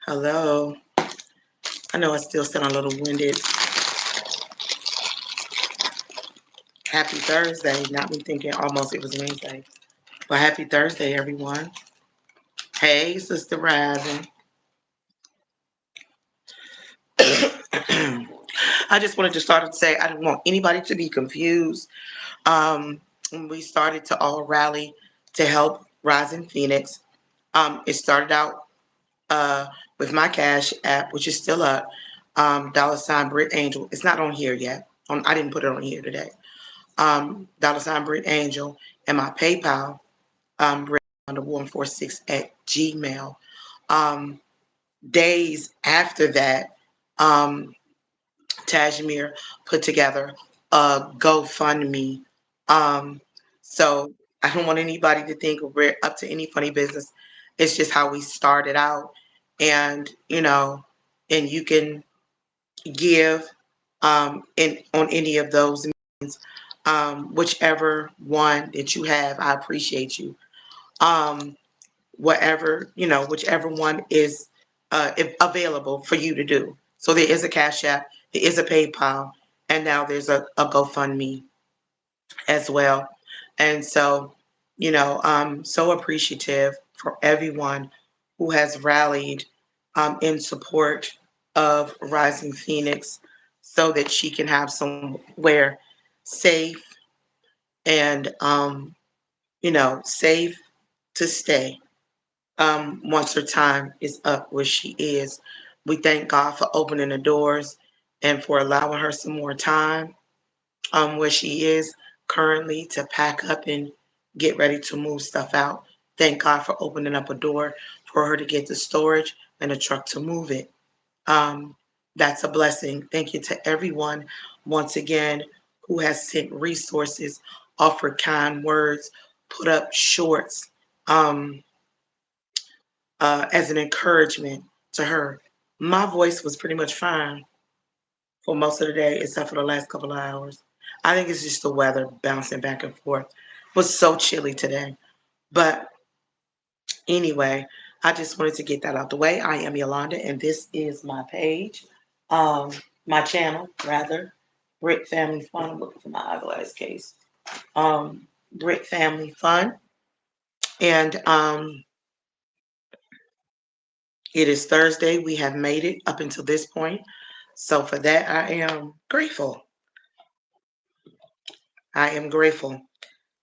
Hello. I know I still sound a little winded. Happy Thursday. Not me thinking almost it was Wednesday. But happy Thursday, everyone. Hey, Sister Rising. I just wanted to start to say I didn't want anybody to be confused. When we started to all rally to help Rising Phoenix, it started out with my Cash app, which is still up, $Britt Angel. It's not on here yet. I didn't put it on here today. $Britt Angel, and my PayPal, Britt146 at Gmail. Days after that, Tajmir put together a GoFundMe. So I don't want anybody to think we're up to any funny business. It's just how we started out, and and you can give in on any of those means, whichever one that you have. I appreciate you. Um, whichever one is available for you to do. So there is a Cash App, there is a PayPal, and now there's a GoFundMe as well. And so, I'm so appreciative for everyone who has rallied in support of Rising Phoenix so that she can have somewhere safe and, safe to stay once her time is up where she is. We thank God for opening the doors and for allowing her some more time where she is currently to pack up and get ready to move stuff out. Thank God for opening up a door for her to get the storage and a truck to move it. Um, that's a blessing. Thank you to everyone once again who has sent resources, offered kind words, put up shorts as an encouragement to her. My voice was pretty much fine for most of the day, except for the last couple of hours. I think it's just the weather bouncing back and forth. It was so chilly today. But anyway, I just wanted to get that out the way. I am Yolanda, and this is my page, um, my channel, rather, Britt Family Fun. I'm looking for my eyeglass case. Britt Family Fun. And it is Thursday. We have made it up until this point. So for that, I am grateful. I am grateful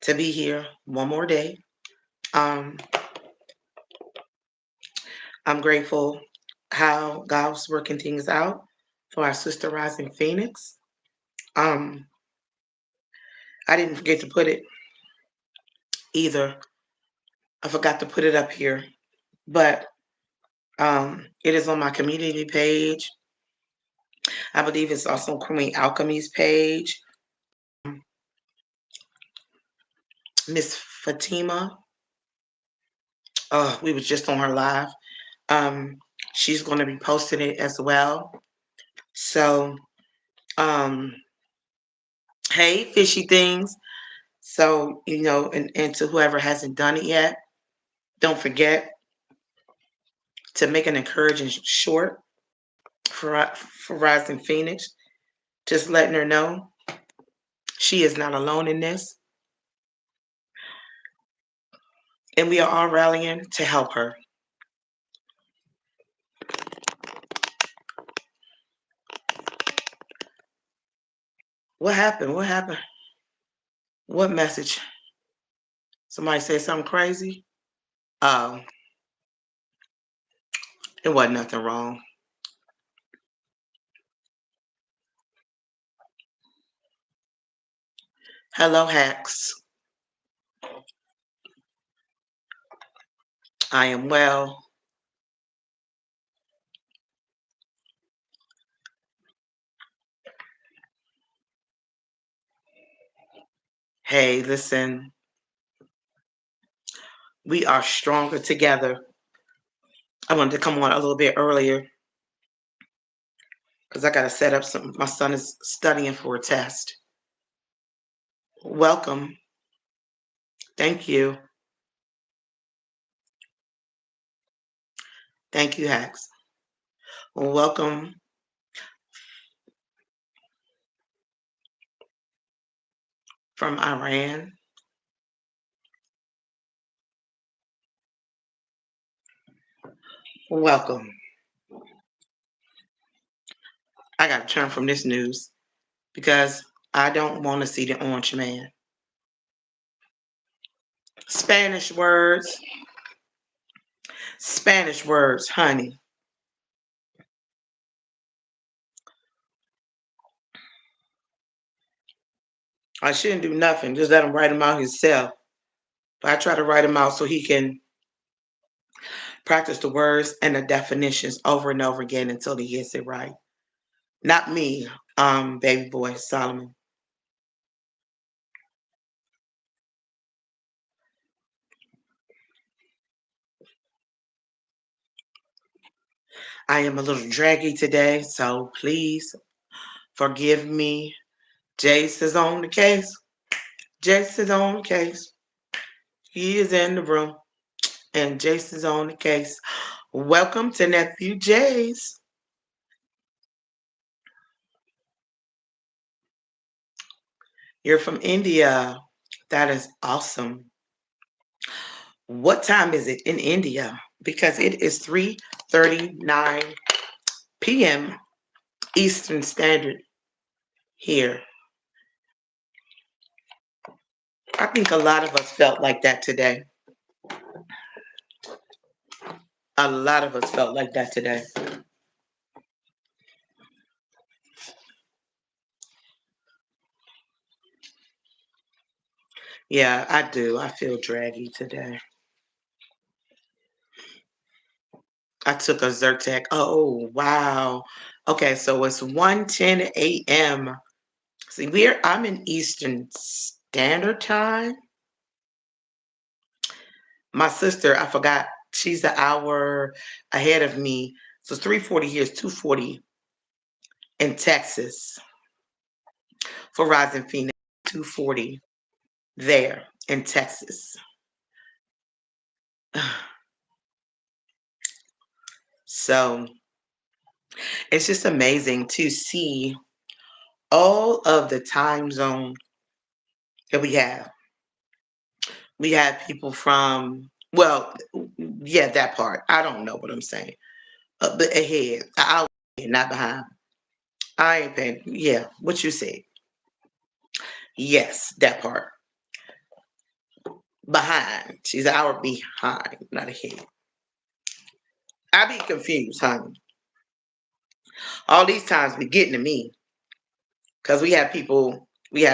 to be here one more day. Um, I'm grateful how God's working things out for our sister Rising Phoenix. Um, I didn't forget to put it either. I forgot to put it up here, but it is on my community page. I believe it's also Queen Alchemy's page. Miss Fatima, we was just on her live. Um, she's going to be posting it as well. So, um, hey, fishy things. So, and to whoever hasn't done it yet, don't forget to make an encouraging short for Rising Phoenix. Just letting her know she is not alone in this. And we are all rallying to help her. What happened? What happened? What message? Somebody said something crazy? Oh, it wasn't nothing wrong. Hello, Hacks. I am well. Hey, listen, we are stronger together. I wanted to come on a little bit earlier because I got to set up some. My son is studying for a test. Welcome. Thank you. Thank you, Hacks. Welcome from Iran. Welcome. I got to turn from this news because I don't want to see the orange man. Spanish words. Spanish words, honey. I shouldn't do nothing. Just let him write them out himself. But I try to write them out so he can practice the words and the definitions over and over again until he gets it right. Not me, baby boy Solomon. I am a little draggy today, so please forgive me. Jace is on the case. Jace is on the case. He is in the room, and Jace is on the case. Welcome to nephew Jace. You're from India. That is awesome. What time is it in India? Because it is 3:39 p.m. Eastern Standard here. I think a lot of us felt like that today. A lot of us felt like that today. Yeah, I do. I feel draggy today. I took a Zyrtec. Oh, wow. Okay, so it's 1:10 a.m. See, I'm in Eastern Standard Time. My sister, I forgot, she's an hour ahead of me. So it's 3:40 here, it's 2:40 in Texas. For Rising Phoenix, 2:40 there in Texas. So it's just amazing to see all of the time zone that we have. We have people from, well, yeah, that part. I don't know what I'm saying. But ahead, out, not behind. I ain't paying. Yeah, what you said. Yes, that part. Behind. She's an hour behind, not ahead. I be confused, honey. All these times be getting to me because we have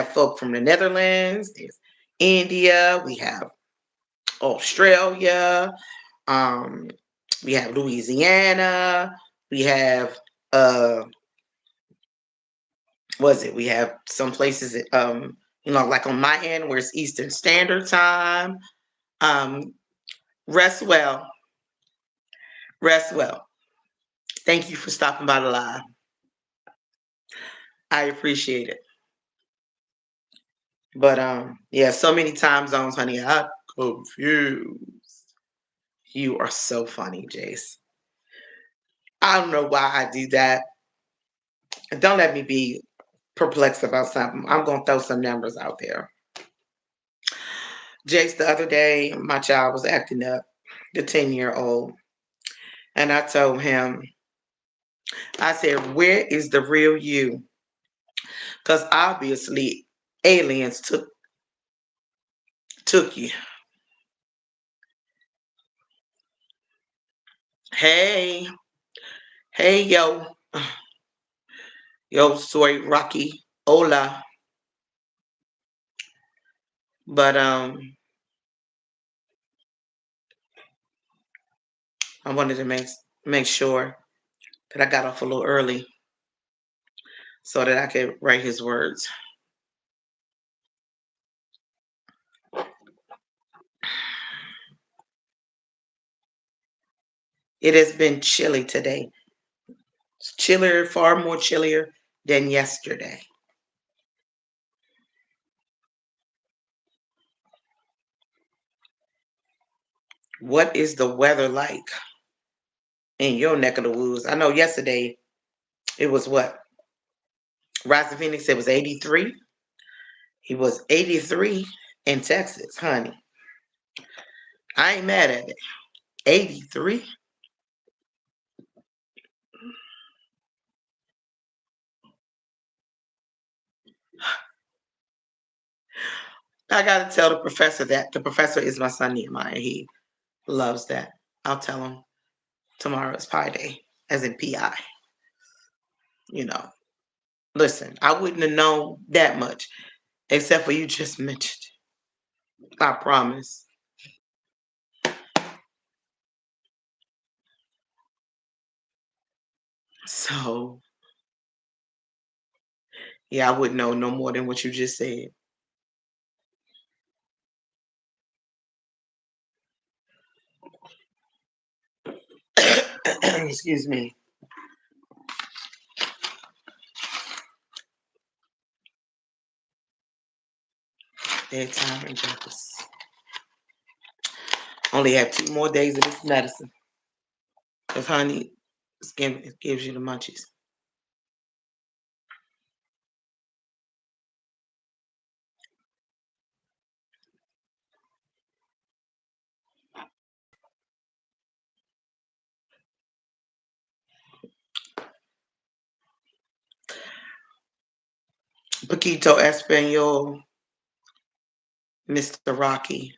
folk from the Netherlands, there's India, we have Australia, um, we have Louisiana, we have was it? We have some places that, like on my end where it's Eastern Standard Time. Um, rest well, rest well. Thank you for stopping by the live. I appreciate it. But yeah, so many time zones, honey. I'm confused. You are so funny, Jace. I don't know why I do that. Don't let me be perplexed about something. I'm gonna throw some numbers out there. Jace, the other day, my child was acting up, the 10-year-old, and I told him, I said, "Where is the real you?" Because obviously, aliens took you. Hey, hey, yo, soy Rocky, hola. But I wanted to make sure that I got off a little early so that I could write his words. It has been chilly today. It's chillier, far more chillier than yesterday. What is the weather like? in your neck of the woods. I know yesterday it was what? Rising Phoenix, it was 83. He was 83 in Texas, honey. I ain't mad at it. 83. I gotta tell the professor that. The professor is my son Nehemiah. He loves that. I'll tell him tomorrow is Pi Day, as in PI. You know. Listen, I wouldn't have known that much, except for you just mentioned it. I promise. So yeah, I wouldn't know no more than what you just said. Excuse me. Bedtime and breakfast. Only have 2 more days of this medicine. Because, honey, it gives you the munchies. Paquito Espanol, Mr. Rocky.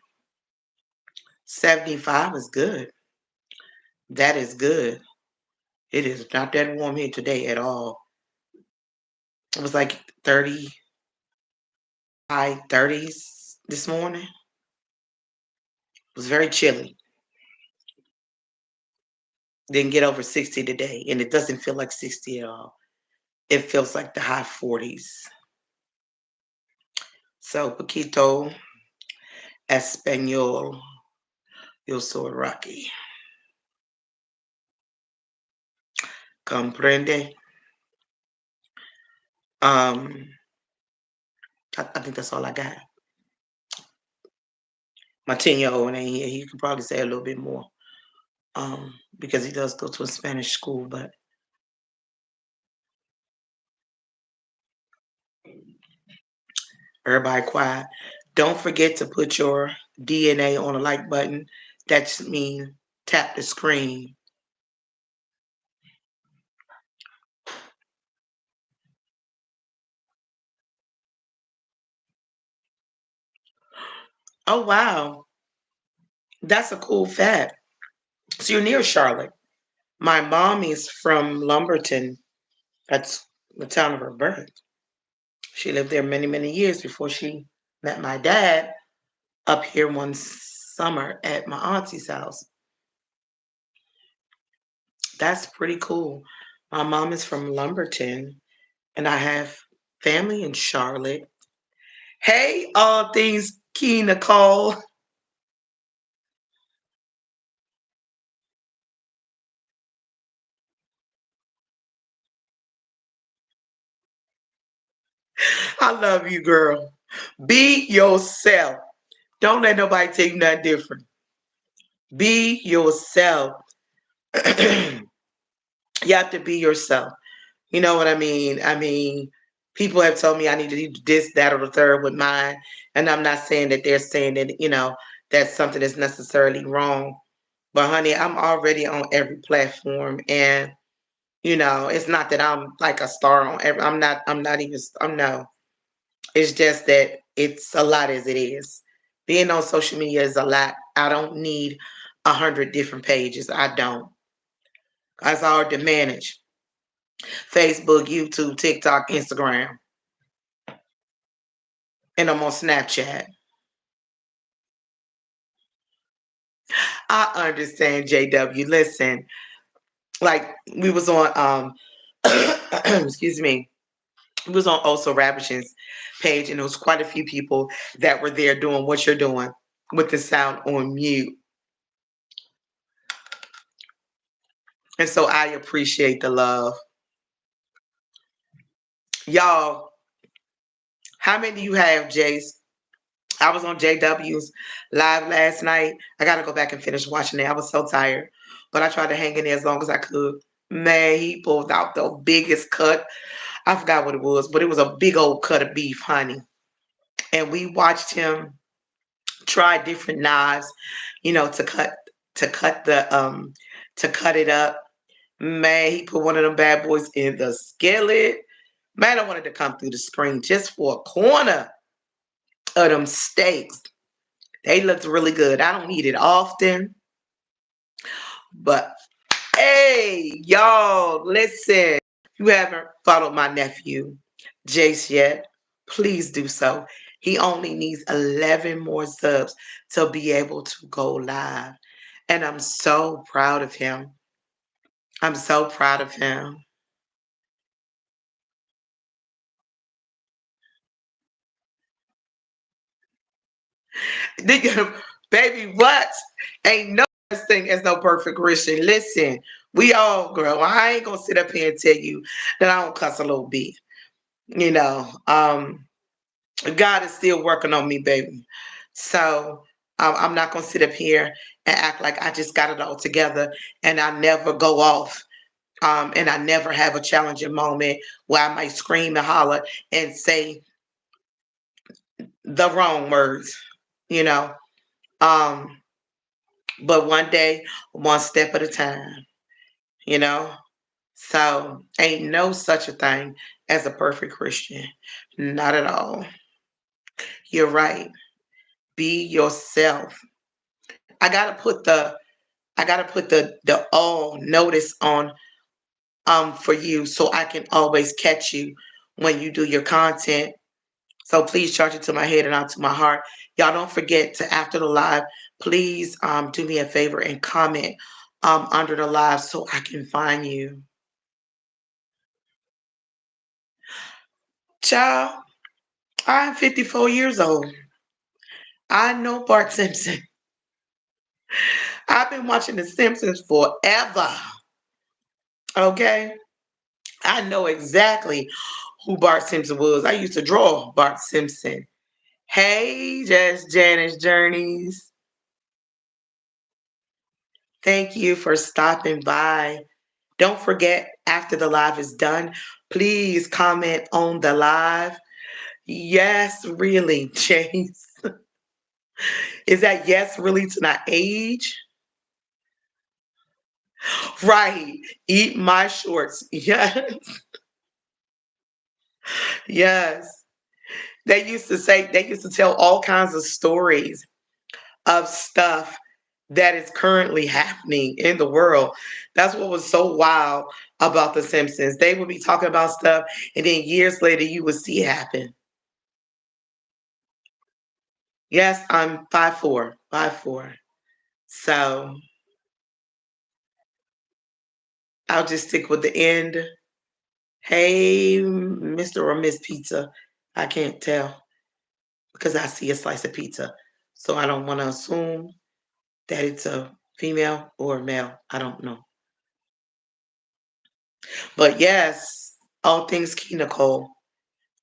75 is good. That is good. It is not that warm here today at all. It was like 30, high 30s this morning. It was very chilly. Didn't get over 60 today, and it doesn't feel like 60 at all. It feels like the high 40s. So, Paquito Espanol, yo soy Rocky. Comprende? Um, I think that's all I got. My 10-year-old ain't here. He could probably say a little bit more because he does go to a Spanish school, but everybody quiet. Don't forget to put your DNA on the like button. That means tap the screen. Oh, wow. That's a cool fact. So you're near Charlotte. My mom is from Lumberton. That's the town of her birth. She lived there many, many years before she met my dad up here one summer at my auntie's house. That's pretty cool. My mom is from Lumberton, and I have family in Charlotte. Hey, all things key, Nicole. I love you, girl. Be yourself. Don't let nobody tell you nothing different. Be yourself. You have to be yourself. You know what I mean? I mean, people have told me I need to do this, that, or the third with mine. And I'm not saying that they're saying that, that's something that's necessarily wrong. But honey, I'm already on every platform. And, it's not that I'm like a star on every I'm not even I'm no. It's just that it's a lot as it is. Being on social media is a lot. I don't need 100 different pages. I don't. That's hard to manage. Facebook, YouTube, TikTok, Instagram, and I'm on Snapchat. I understand, JW. Listen, like we was on excuse me, we was on Also Ravishing's page, and there was quite a few people that were there doing what you're doing with the sound on mute. And so I appreciate the love. Y'all, how many do you have, Jace? I was on JW's live last night. I got to go back and finish watching it. I was so tired. but I tried to hang in there as long as I could. Man, he pulled out the biggest cut. I forgot what it was, but it was a big old cut of beef, honey. And we watched him try different knives, to cut to cut it up. Man, he put one of them bad boys in the skillet. Man, I wanted to come through the screen just for a corner of them steaks. They looked really good. I don't eat it often, but hey, y'all, listen. You haven't followed my nephew, Jace, yet. Please do so. He only needs 11 more subs to be able to go live. And I'm so proud of him. I'm so proud of him. Baby, what? Ain't no such thing as no perfect Christian. Listen, we all grow. I ain't gonna sit up here and tell you that I don't cuss a little bit. You know, God is still working on me, baby. So I'm not gonna sit up here and act like I just got it all together and I never go off. And I never have a challenging moment where I might scream and holler and say the wrong words, you know. Um, but one day, one step at a time, you know. So ain't no such a thing as a perfect Christian. Not at all. You're right. Be yourself. I gotta put the the all notice on for you so I can always catch you when you do your content. So please charge it to my head and not to my heart. Y'all don't forget to after the live, please do me a favor and comment under the live so I can find you. Child, I'm 54 years old. I know Bart Simpson. I've been watching The Simpsons forever. Okay? I know exactly who Bart Simpson was. I used to draw Bart Simpson. Hey, Just Janice Journeys. Thank you for stopping by. Don't forget, after the live is done, please comment on the live. Yes, really, Chase. Is that yes, really to not age? Right. Eat my shorts. Yes. Yes. They used to tell all kinds of stories of stuff that is currently happening in the world. That's what was so wild about The Simpsons. They would be talking about stuff, and then years later, you would see it happen. Yes, I'm 5'4", 5'4". So I'll just stick with the end. Hey, Mr. or Miss Pizza. I can't tell because I see a slice of pizza. So I don't want to assume that it's a female or a male. I don't know. But yes, all things key, Nicole.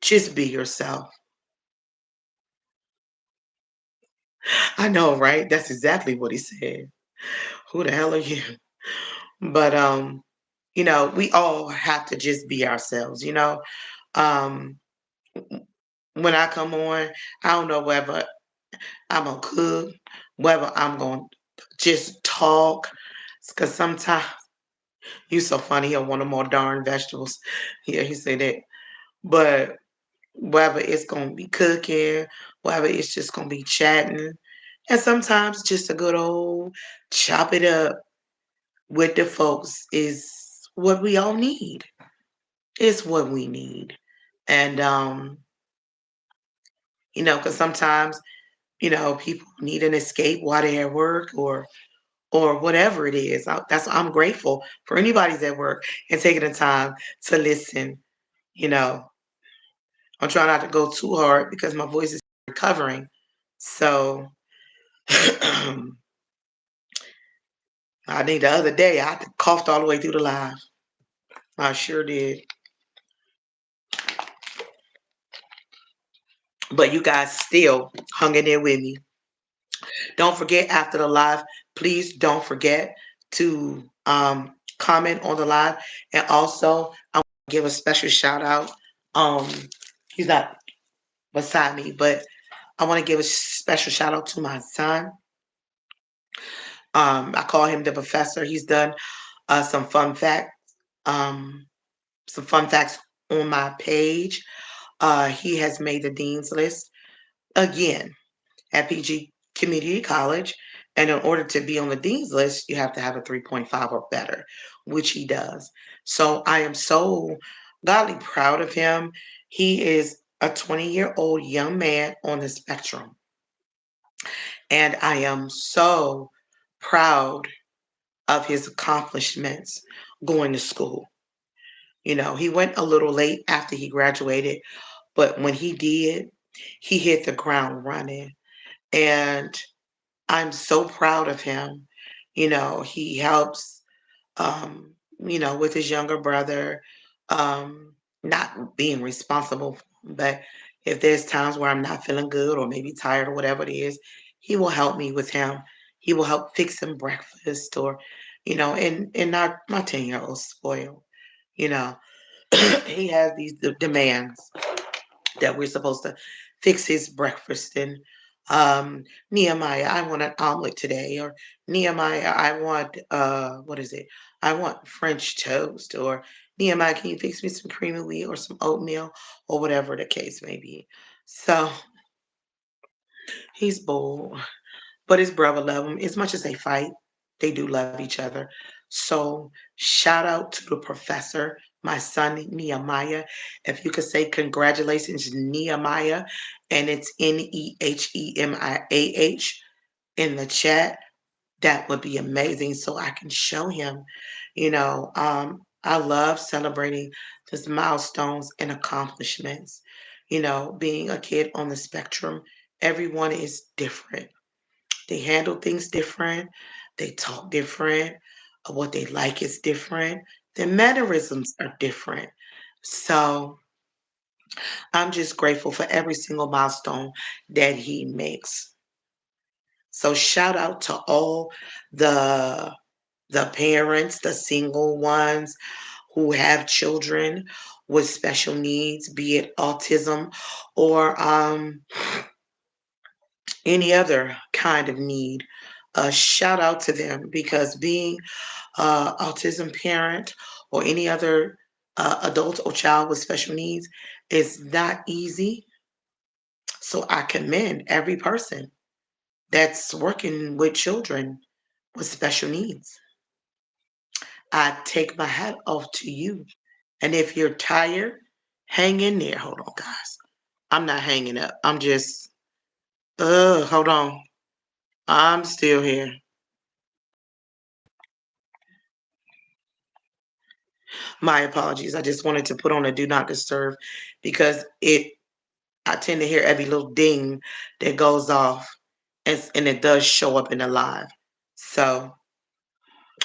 Just be yourself. I know, right? That's exactly what he said. Who the hell are you? But we all have to just be ourselves, Um when I come on, I don't know whether I'm gonna cook, whether I'm gonna just talk. Cause sometimes you so funny, he'll want more darn vegetables. Yeah, he said that. But whether it's gonna be cooking, whether it's just gonna be chatting, and sometimes just a good old chop it up with the folks is what we all need. It's what we need. And because sometimes, people need an escape while they're at work or whatever it is. I'm grateful for anybody's at work and taking the time to listen. You know, I'm trying not to go too hard because my voice is recovering. So I think the other day I coughed all the way through the live. I sure did. But you guys still hung in there with me. Don't forget after the live, please don't forget to comment on the live. And also, I want to give a special shout out. Um, he's not beside me, but I want to give a special shout out to my son. I call him the professor. He's done some fun facts, um, some fun facts on my page. He has made the dean's list again at PG Community College. And in order to be on the dean's list, you have to have a 3.5 or better, which he does. So I am so godly proud of him. He is a 20-year-old young man on the spectrum. And I am so proud of his accomplishments going to school. You know, he went a little late after he graduated, but when he did, he hit the ground running. And I'm so proud of him. You know, he helps, with his younger brother, not being responsible, but if there's times where I'm not feeling good or maybe tired or whatever it is, he will help me with him. He will help fix him breakfast or, and not my 10-year-old spoiled, you know, he has these demands that we're supposed to fix his breakfast and Nehemiah, I want an omelet today, or Nehemiah, I want what is it? I want French toast, or Nehemiah, can you fix me some cream of wheat or some oatmeal, or whatever the case may be. So he's bold, but his brother love him as much as they fight. They do love each other. So shout out to the professor, my son Nehemiah. If you could say congratulations, Nehemiah, and it's Nehemiah in the chat, that would be amazing. So I can show him. I love celebrating these milestones and accomplishments. Being a kid on the spectrum, everyone is different. They handle things different. They talk different. What they like is different. Their mannerisms are different. So I'm just grateful for every single milestone that he makes. So shout out to all the the parents, the single ones who have children with special needs, be it autism or any other kind of need. Shout out to them because being autism parent or any other adult or child with special needs is not easy. So I commend every person that's working with children with special needs. I take my hat off to you. And if you're tired, hang in there. Hold on, guys. I'm not hanging up. I'm just, hold on. I'm still here. My apologies. I just wanted to put on a do not disturb because I tend to hear every little ding that goes off and it does show up in the live. So,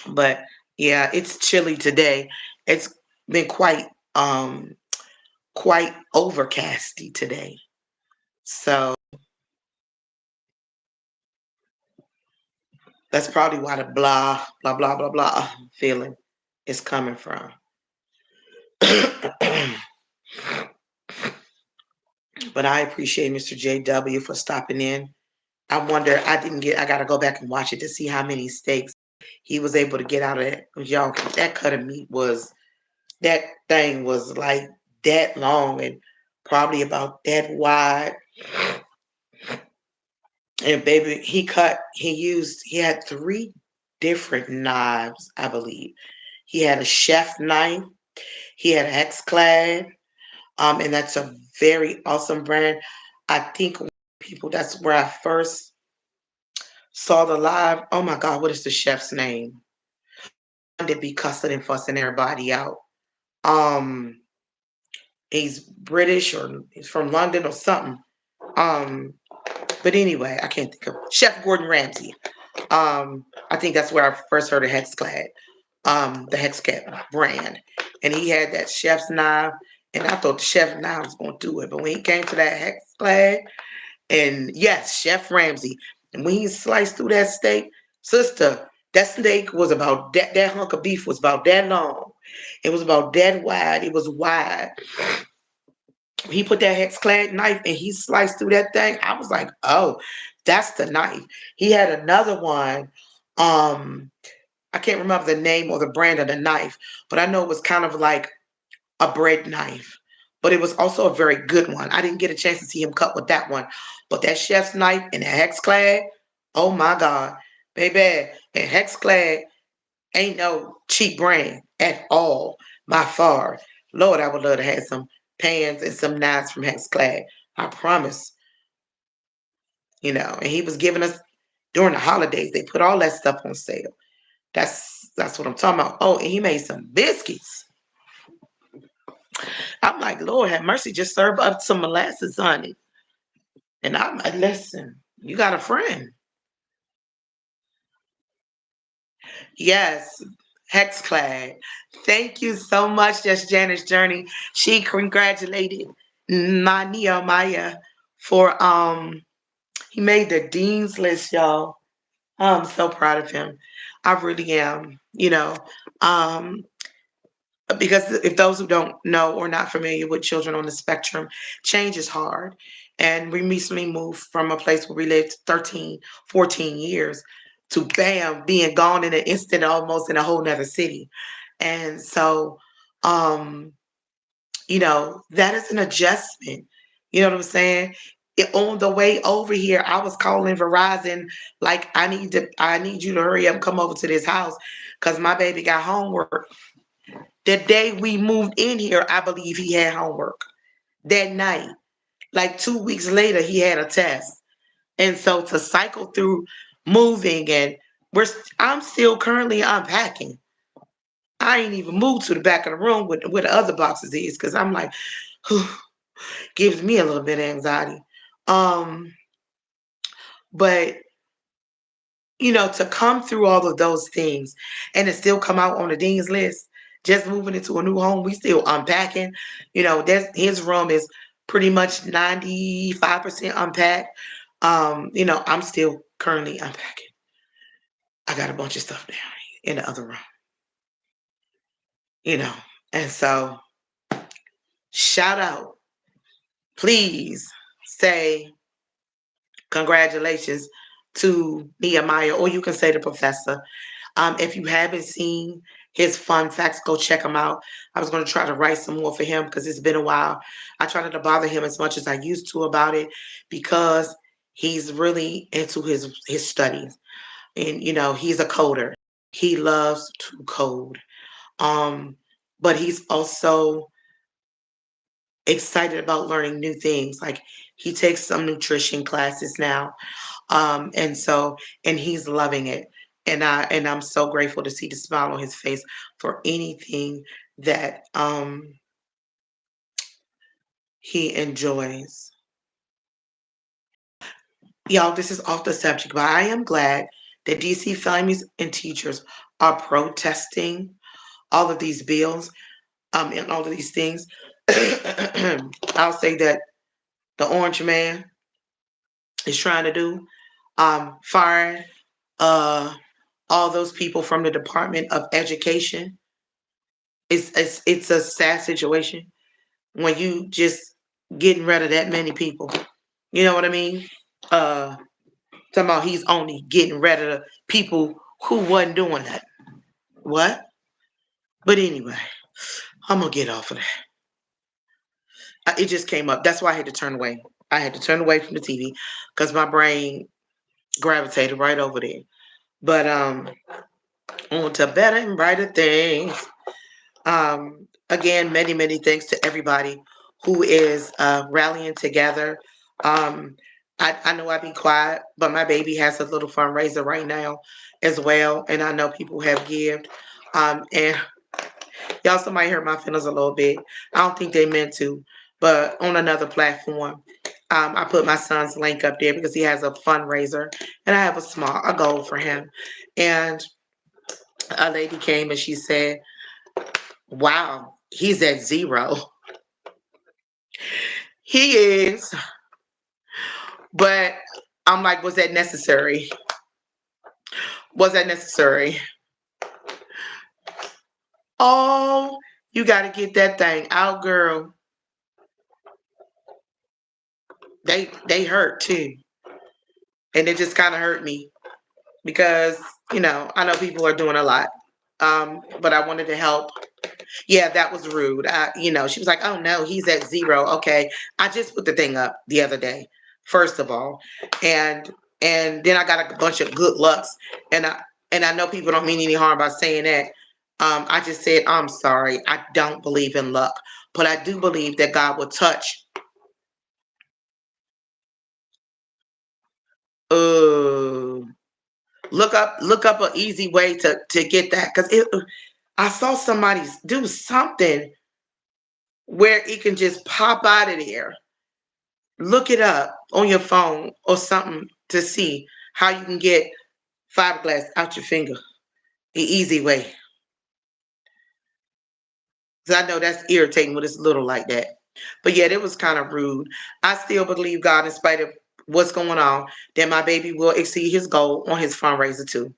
but yeah, it's chilly today. It's been quite overcasty today. So that's probably why the blah blah blah blah blah feeling is coming from. But I appreciate Mr. JW for stopping in. I gotta go back and watch it to see how many steaks he was able to get out of it. Y'all, that cut of meat that thing was like that long and probably about that wide. And baby, he had three different knives, I believe. He had a chef knife, he had a Hexclad, and that's a very awesome brand. I think people, that's where I first saw the live. Oh my God, what is the chef's name? To be cussing and fussing everybody out. Um, he's British or he's from London or something. Um, but anyway, I can't think of Chef Gordon Ramsay. I think that's where I first heard of Hexclad, the Hexclad brand, and he had that chef's knife, and I thought the chef knife was going to do it, but when he came to that Hexclad, and yes, Chef Ramsay, and when he sliced through that steak, sister, That steak was about that hunk of beef was about that long. It was about that wide. It was wide. He put that hex clad knife and he sliced through that thing. I was like, oh, that's the knife. He had another one. I can't remember the name or the brand of the knife, but I know it was kind of like a bread knife. But it was also a very good one. I didn't get a chance to see him cut with that one. But that chef's knife and the hex clad, oh my God, baby, and hex clad ain't no cheap brand at all, by far. Lord, I would love to have some pans and some knives from hex clad. I promise. And he was giving us during the holidays, they put all that stuff on sale. That's what I'm talking about. Oh, and he made some biscuits. I'm like, Lord have mercy, just serve up some molasses, honey. And I'm like, listen, you got a friend. Yes, Hexclad. Thank you so much. That's Janice Journey. She congratulated my Nehemiah for he made the dean's list, y'all. I'm so proud of him. I really am. Um, because if those who don't know or not familiar with children on the spectrum, change is hard. And we recently moved from a place where we lived 13, 14 years to bam, being gone in an instant, almost in a whole nother city. And so, um, that is an adjustment. You know what I'm saying? On the way over here, I was calling Verizon like I need you to hurry up and come over to this house because my baby got homework. The day we moved in here, I believe he had homework. That night, like 2 weeks later, he had a test. And so to cycle through moving and I'm still currently unpacking. I ain't even moved to the back of the room where the other boxes is because I'm like, gives me a little bit of anxiety. Um, but to come through all of those things and to still come out on the dean's list, just moving into a new home, we still unpacking. His room is pretty much 95% unpacked. I'm still currently unpacking. I got a bunch of stuff down in the other room, you know. And so shout out, please say congratulations to Nehemiah, or you can say the professor. If you haven't seen his fun facts, go check them out. I was going to try to write some more for him because it's been a while. I try not to bother him as much as I used to about it because he's really into his studies. And, he's a coder. He loves to code. But he's also excited about learning new things. Like he takes some nutrition classes now. And he's loving it. And I'm so grateful to see the smile on his face for anything that he enjoys. Y'all, this is off the subject, but I am glad that DC families and teachers are protesting all of these bills and all of these things. I'll say that the orange man is trying to do firing all those people from the Department of Education. It's a sad situation when you just getting rid of that many people. You know what I mean? Uh, Talking about he's only getting rid of the people who wasn't doing that. What? But anyway, I'm gonna get off of that. It just came up. That's why I had to turn away. I had to turn away from the TV because my brain gravitated right over there. But on to better and brighter things. Again, many, many thanks to everybody who is rallying together. I know I be quiet, but my baby has a little fundraiser right now as well, and I know people have given. And y'all, somebody hurt my feelings a little bit. I don't think they meant to, but on another platform, I put my son's link up there because he has a fundraiser, and I have a goal for him. And a lady came and she said, "Wow, he's at zero." He is, but I'm like, was that necessary? Was that necessary? Oh, you got to get that thing out, girl. They hurt too, and it just kind of hurt me because I know people are doing a lot, but I wanted to help. Yeah, that was rude. She was like, "Oh no, he's at 0." Okay, I just put the thing up the other day, first of all, and then I got a bunch of good lucks, and I know people don't mean any harm by saying that. I just said I'm sorry. I don't believe in luck, but I do believe that God will touch. Uh, look up an easy way to get that because I saw somebody do something where it can just pop out of there. Look it up on your phone or something to see how you can get fiberglass out your finger the easy way. Because I know that's irritating when it's little like that. But yeah, it was kind of rude. I still believe God, in spite of what's going on, that my baby will exceed his goal on his fundraiser too.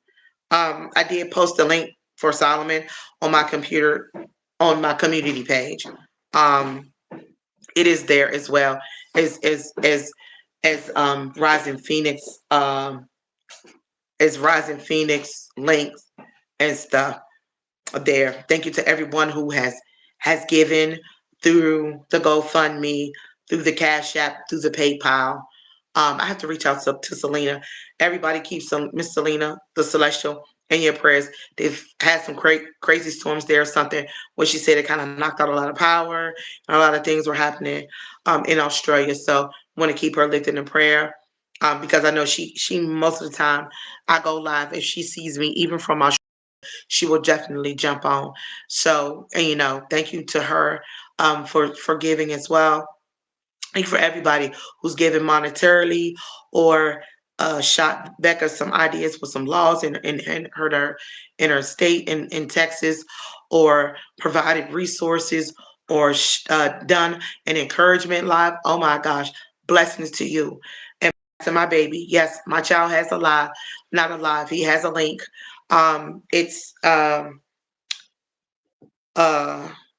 I did post a link for Solomon on my computer on my community page. Um, it is there as well as Rising Phoenix as Rising Phoenix links and stuff there. Thank you to everyone who has given through the GoFundMe, through the Cash App, through the PayPal. I have to reach out to Selena. Everybody keeps Miss Selena, the Celestial, in your prayers. They've had some crazy storms there or something when she said it kind of knocked out a lot of power and a lot of things were happening in Australia. So want to keep her lifted in prayer. Because I know she most of the time I go live if she sees me even from Australia, she will definitely jump on. So, and thank you to her for giving as well. Thank you for everybody who's given monetarily or shot Becca some ideas for some laws in her state in Texas, or provided resources, or done an encouragement live. Oh my gosh, blessings to you. And to my baby, yes, my child has a live, not a live. He has a link. It's uh,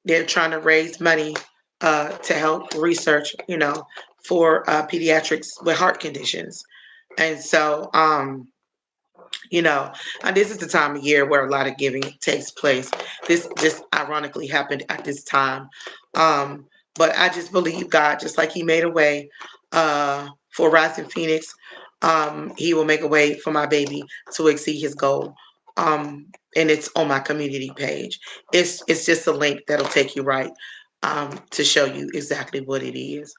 they're trying to raise money to help research, for pediatrics with heart conditions. And so, and this is the time of year where a lot of giving takes place. This just ironically happened at this time. Um, but I just believe God, just like He made a way for Rising Phoenix, He will make a way for my baby to exceed his goal. And it's on my community page. It's just a link that'll take you right to show you exactly what it is.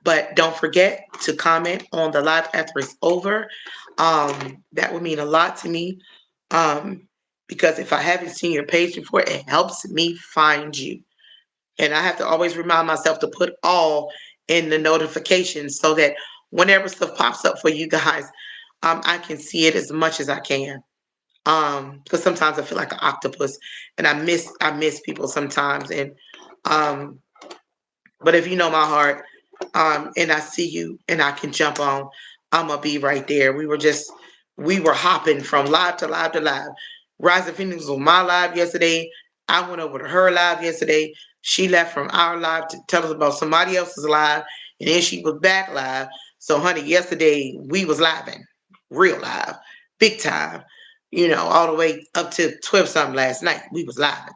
But don't forget to comment on the live after it's over. That would mean a lot to me, because if I haven't seen your page before, it helps me find you. And I have to always remind myself to put all in the notifications so that whenever stuff pops up for you guys, I can see it as much as I can. Because sometimes I feel like an octopus, and I miss people sometimes. And um, but if you know my heart, and I see you and I can jump on, I'm gonna be right there. We were hopping from live to live to live. Rising Phoenix was on my live yesterday. I went over to her live yesterday. She left from our live to tell us about somebody else's live, and then she was back live. So, honey, yesterday we was living, real live, big time. All the way up to 12 something last night. We was live.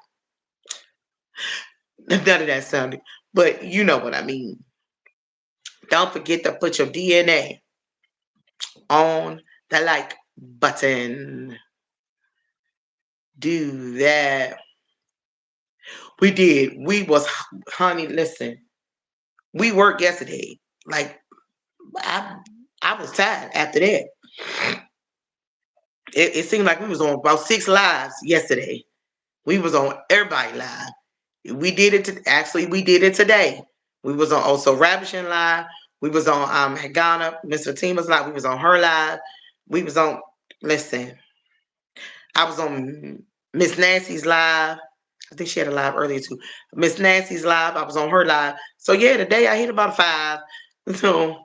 None of that sounded, but you know what I mean. Don't forget to put your DNA on the like button. Do that. We did. We was, honey, listen. We worked yesterday. Like I I was tired after that. It seemed like we was on about 6 lives yesterday. We was on everybody live. Actually we did it today. We was on also Ravishing Live. We was on Hagana, Miss Fatima's live. We was on her live. We was on, listen, I was on Miss Nancy's live. I think she had a live earlier too. Miss Nancy's live. I was on her live. So yeah, today I hit about 5. So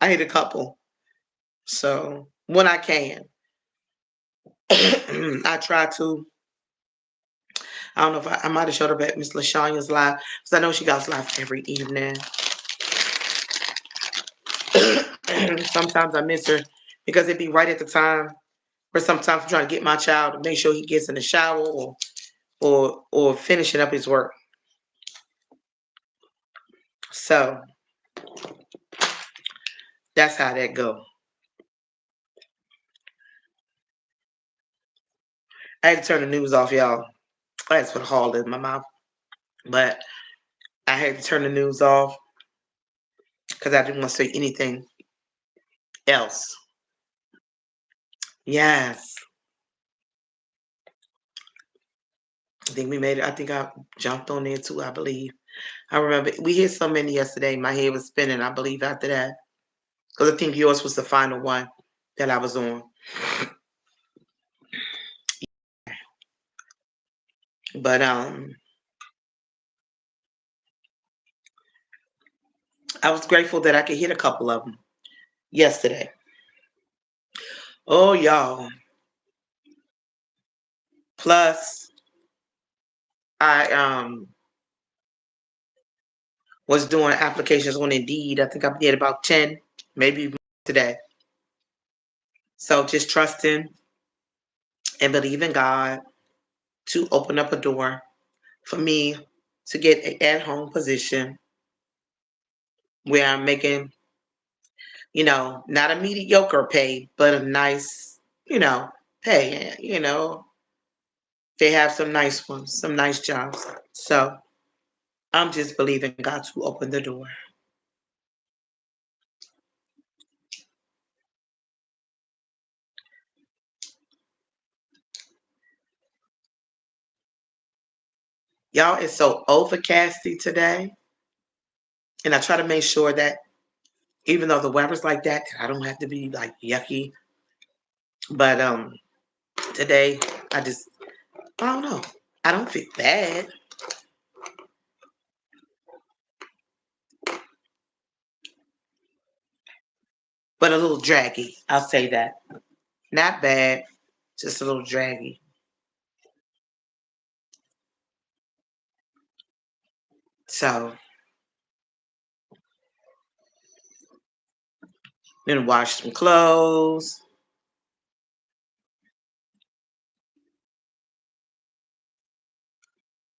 I hit a couple. So when I can. I try to. I don't know if I might have showed up at Miss LaShonya's live because I know she goes live every evening. Sometimes I miss her because it'd be right at the time where sometimes I'm trying to get my child to make sure he gets in the shower or finishing up his work. So that's how that go. I had to turn the news off, y'all. I had to put a hall in my mouth, but I had to turn the news off because I didn't want to say anything else. Yes. I think we made it. I think I jumped on there too, I believe. I remember we hit so many yesterday. My head was spinning, I believe, after that. Because I think yours was the final one that I was on. But I was grateful that I could hit a couple of them yesterday. Oh, y'all. Plus, I was doing applications on Indeed. I think I did about 10, maybe even today. So just trusting and believing God to open up a door for me to get an at-home position where I'm making, not a mediocre pay, but a nice, pay. They have some nice ones, some nice jobs. So I'm just believing God to open the door. Y'all, it's so overcasty today. And I try to make sure that even though the weather's like that, I don't have to be like yucky. But today I don't know. I don't feel bad, but a little draggy. I'll say that. Not bad, just a little draggy. So then washed some clothes.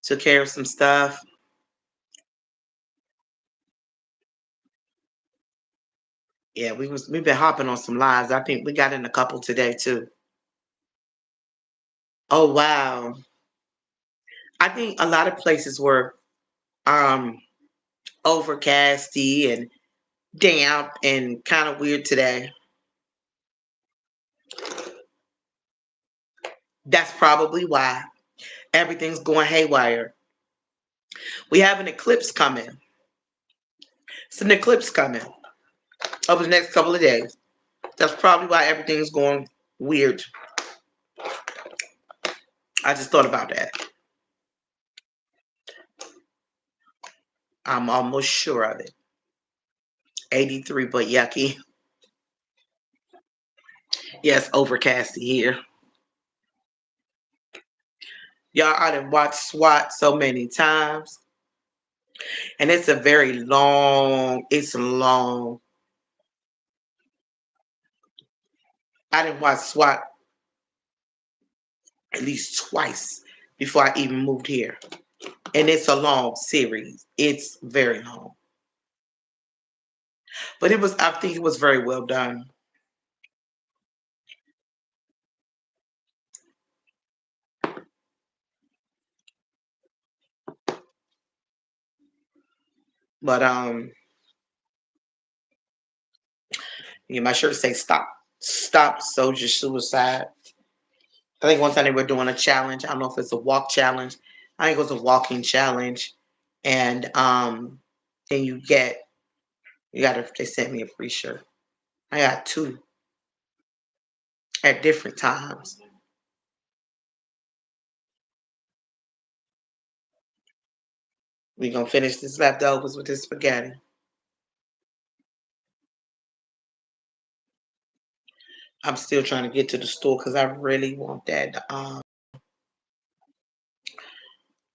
Took care of some stuff. Yeah, we've been hopping on some lives. I think we got in a couple today too. Oh wow. I think a lot of places were um overcasty and damp and kind of weird today. That's probably why everything's going haywire. We have an eclipse coming. It's an eclipse coming over the next couple of days. That's probably why everything's going weird. I just thought about that. I'm almost sure of it. 83, but yucky. Yes, overcasty here. Y'all, I done watched SWAT so many times. And it's long. I didn't watch SWAT at least twice before I even moved here. And it's a long series. It's very long. But I think it was very well done. But my shirt say stop soldier suicide. I think one time they were doing a challenge. I don't know if it's a walk challenge. I think it was a walking challenge. And then they sent me a free shirt. I got two at different times. We gonna finish this leftovers with this spaghetti. I'm still trying to get to the store because I really want that. I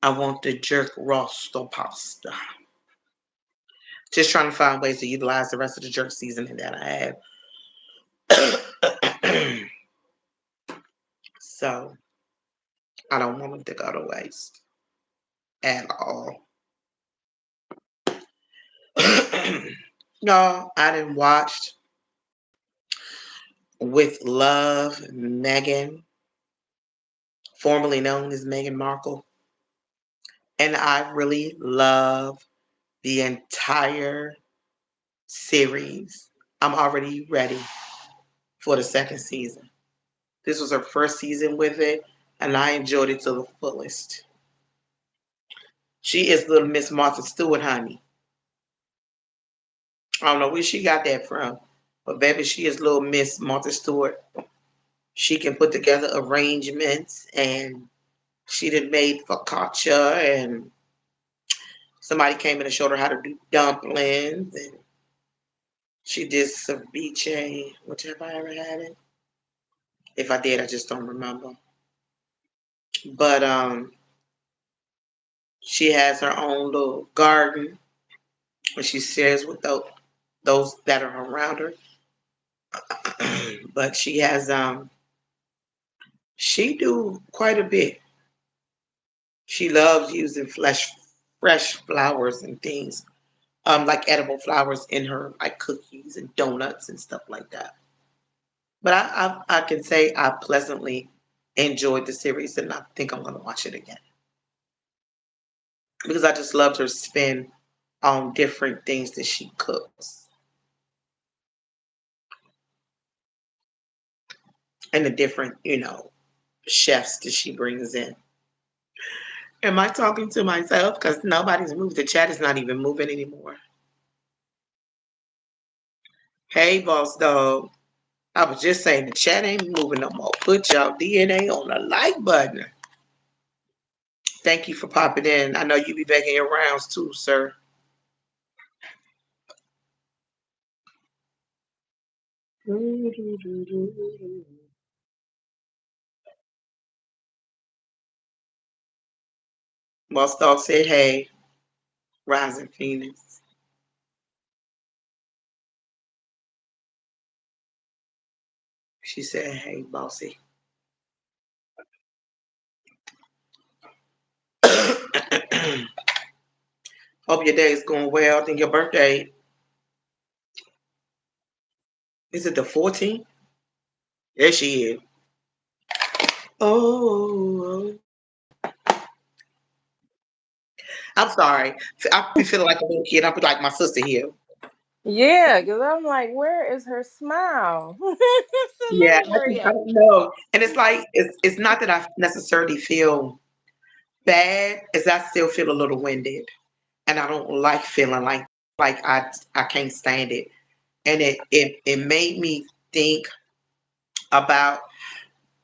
want the jerk rosto pasta. Just trying to find ways to utilize the rest of the jerk seasoning that I have. So I don't want them to go to waste at all. No, I didn't watch With Love Megan, formerly known as Meghan Markle. And I really love the entire series. I'm already ready for the second season. This was her first season with it, and I enjoyed it to the fullest. She is little Miss Martha Stewart, honey. I don't know where she got that from, but baby, she is little Miss Martha Stewart. She can put together arrangements, and she did made focaccia, and somebody came in and showed her how to do dumplings, and she did ceviche, which have I ever had it? If I did, I just don't remember. But she has her own little garden, which she shares with those that are around her. But she do quite a bit. She loves using fresh flowers and things, like edible flowers in her like cookies and donuts and stuff like that. But I can say I pleasantly enjoyed the series, and I think I'm gonna watch it again because I just loved her spin on different things that she cooks and the different, chefs that she brings in. Am I talking to myself? Because nobody's moved. The chat is not even moving anymore. Hey, boss dog. I was just saying the chat ain't moving no more. Put your DNA on the like button. Thank you for popping in. I know you be back in your rounds too, sir. Boss dog said, hey, Rising Phoenix. She said, hey, bossy. Hope your day is going well. I think your birthday, is it the 14th? There she is. Oh, I'm sorry. I be feeling like a little kid. I be like my sister here. Yeah, because I'm like, where is her smile? So let Yeah, me hurry I up. don't know. And it's like it's not that I necessarily feel bad, as I still feel a little winded, and I don't like feeling like I can't stand it. And it made me think about.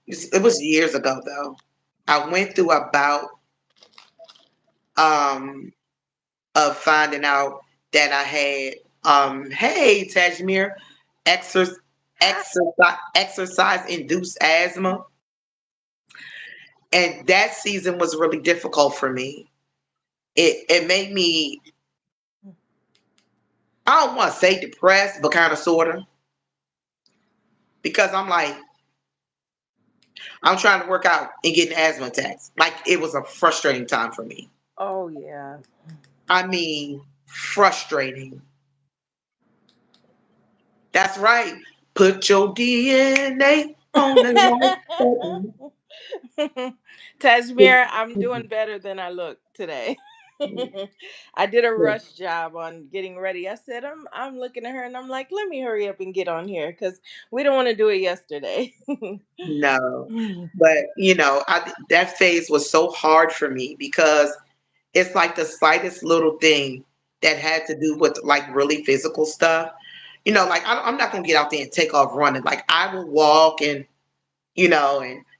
It was years ago though. I went through about um of finding out that I had hey Tajmir, exercise Hi. exercise induced asthma, and that season was really difficult for me. It made me, I don't want to say depressed, but kind of sorta, because I'm like I'm trying to work out and getting asthma attacks. Like it was a frustrating time for me. Oh yeah. I mean, frustrating. That's right. Put your DNA on the right button. Tajmir, I'm doing better than I look today. I did a rush job on getting ready. I said I'm looking at her and I'm like, let me hurry up and get on here because we don't want to do it yesterday. No, but that phase was so hard for me because it's like the slightest little thing that had to do with like really physical stuff. Like I'm not gonna get out there and take off running. Like I will walk and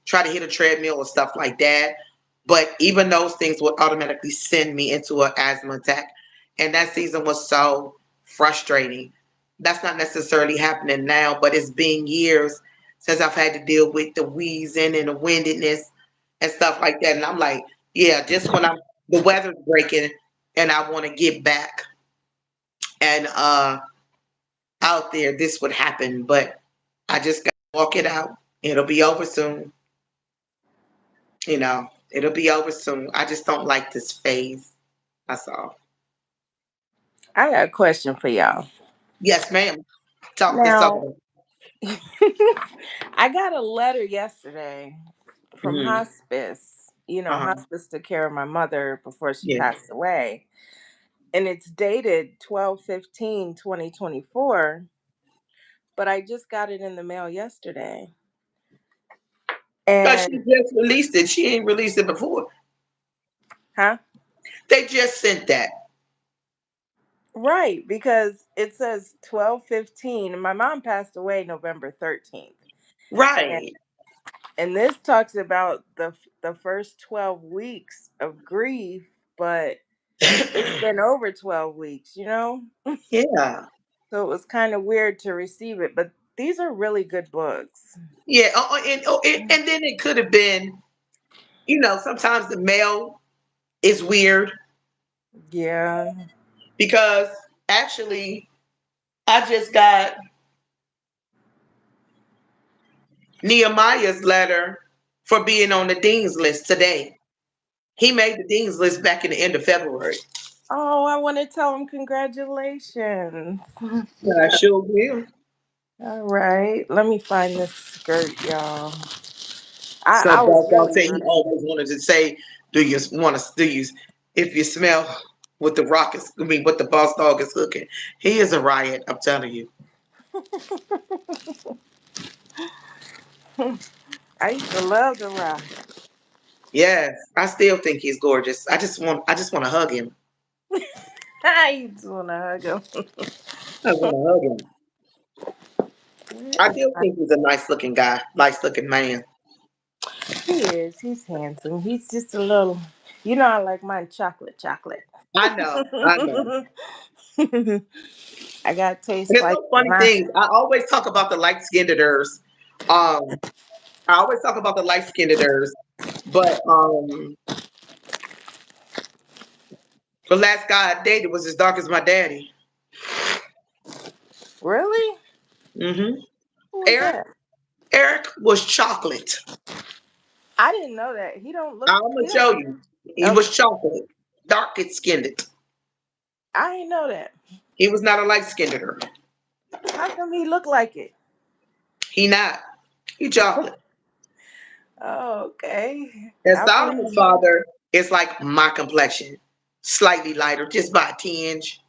try to hit a treadmill or stuff like that. But even those things would automatically send me into an asthma attack. And that season was so frustrating. That's not necessarily happening now, but it's been years since I've had to deal with the wheezing and the windedness and stuff like that. And I'm like, yeah, just when the weather's breaking and I want to get back and out there, this would happen. But I just got to walk it out. It'll be over soon. It'll be over soon. I just don't like this phase. That's all. I got a question for y'all. Yes, ma'am. Talk this Now, over. I got a letter yesterday from Mm-hmm. hospice. Uh-huh. Hospice took care of my mother before she Yeah. passed away. And it's dated 12/15/2024, but I just got it in the mail yesterday. Because she And, just released it. She ain't released it before. huh? They just sent that. Right, because it says 12/15, and my mom passed away November 13th. And Right. and this talks about the first 12 weeks of grief, but it's been over 12 weeks. Yeah. So it was kind of weird to receive it, but these are really good books. Yeah. And then it could have been, sometimes the mail is weird Yeah. because actually I just got Nehemiah's letter for being on the Dean's list today. He made the Dean's list back in the end of February. Oh, I want to tell him congratulations. I sure will. All right. Let me find this skirt, y'all. I, So I was Boss Dog really, said he really. always wanted to say, do you, if you smell what the rock is, I mean, what the Boss Dog is cooking. He is a riot, I'm telling you. I used to love the rock. Yes, I still think he's gorgeous. I just want to hug him. I used to want to hug him. I want to hug him. Where I is still my? think he's a nice looking guy, nice looking man. He is. He's handsome. He's just a little. I like mine chocolate, chocolate. I know, I know. I got taste There's like no funny my. things. I always talk about the light skinneders. Um, I always talk about the light skinneders, but the last guy I dated was as dark as my daddy. Really? Hmm. Who was Eric, that? Eric was chocolate. I didn't know that. He don't look. I'm He gonna don't. show you. He Okay. was chocolate, dark skinned. I didn't know that. He was not a light skinned. How come he look like it? He not. He chocolate. Oh, okay. And I Solomon's wouldn't. father is like my complexion, slightly lighter, just by a tinge.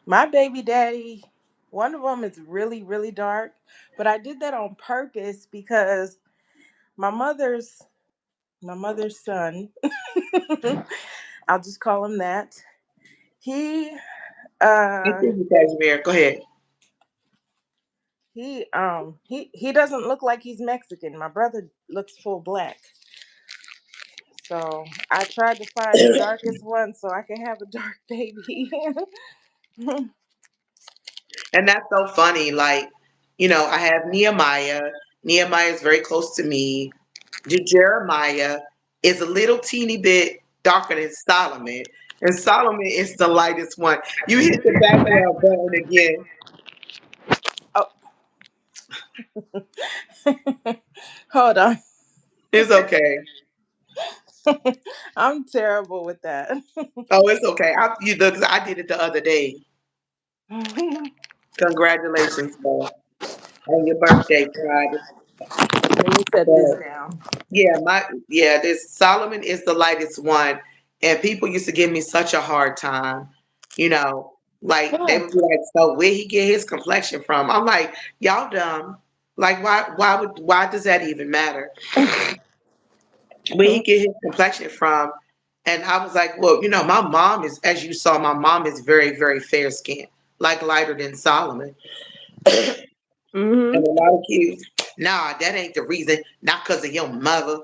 My baby daddy, one of them is really, really dark, but I did that on purpose because my mother's my mother's son, I'll just call him that. He I uh think you, Cashmere. Go ahead. he doesn't look like he's Mexican. My brother looks full black. So I tried to find the darkest one so I can have a dark baby. And that's so funny. Like, I have Nehemiah. Nehemiah is very close to me. Jeremiah is a little teeny bit darker than Solomon. And Solomon is the lightest one. You hit the background button again. Oh, hold on. It's okay. I'm terrible with that. Oh, it's okay. You look, I did it the other day. Congratulations, on your birthday, Friday. Let me set this But down. this Solomon is the lightest one, and people used to give me such a hard time. You know, like they would be like, "So where he get his complexion from?" I'm like, "Y'all dumb. Like, why does that even matter? Where he get his complexion from?" And I was like, "Well, my mom is, as you saw, my mom is very, very fair skinned, like lighter than Solomon." And Mm-hmm. a lot of kids, nah, that ain't the reason. Not because of your mother.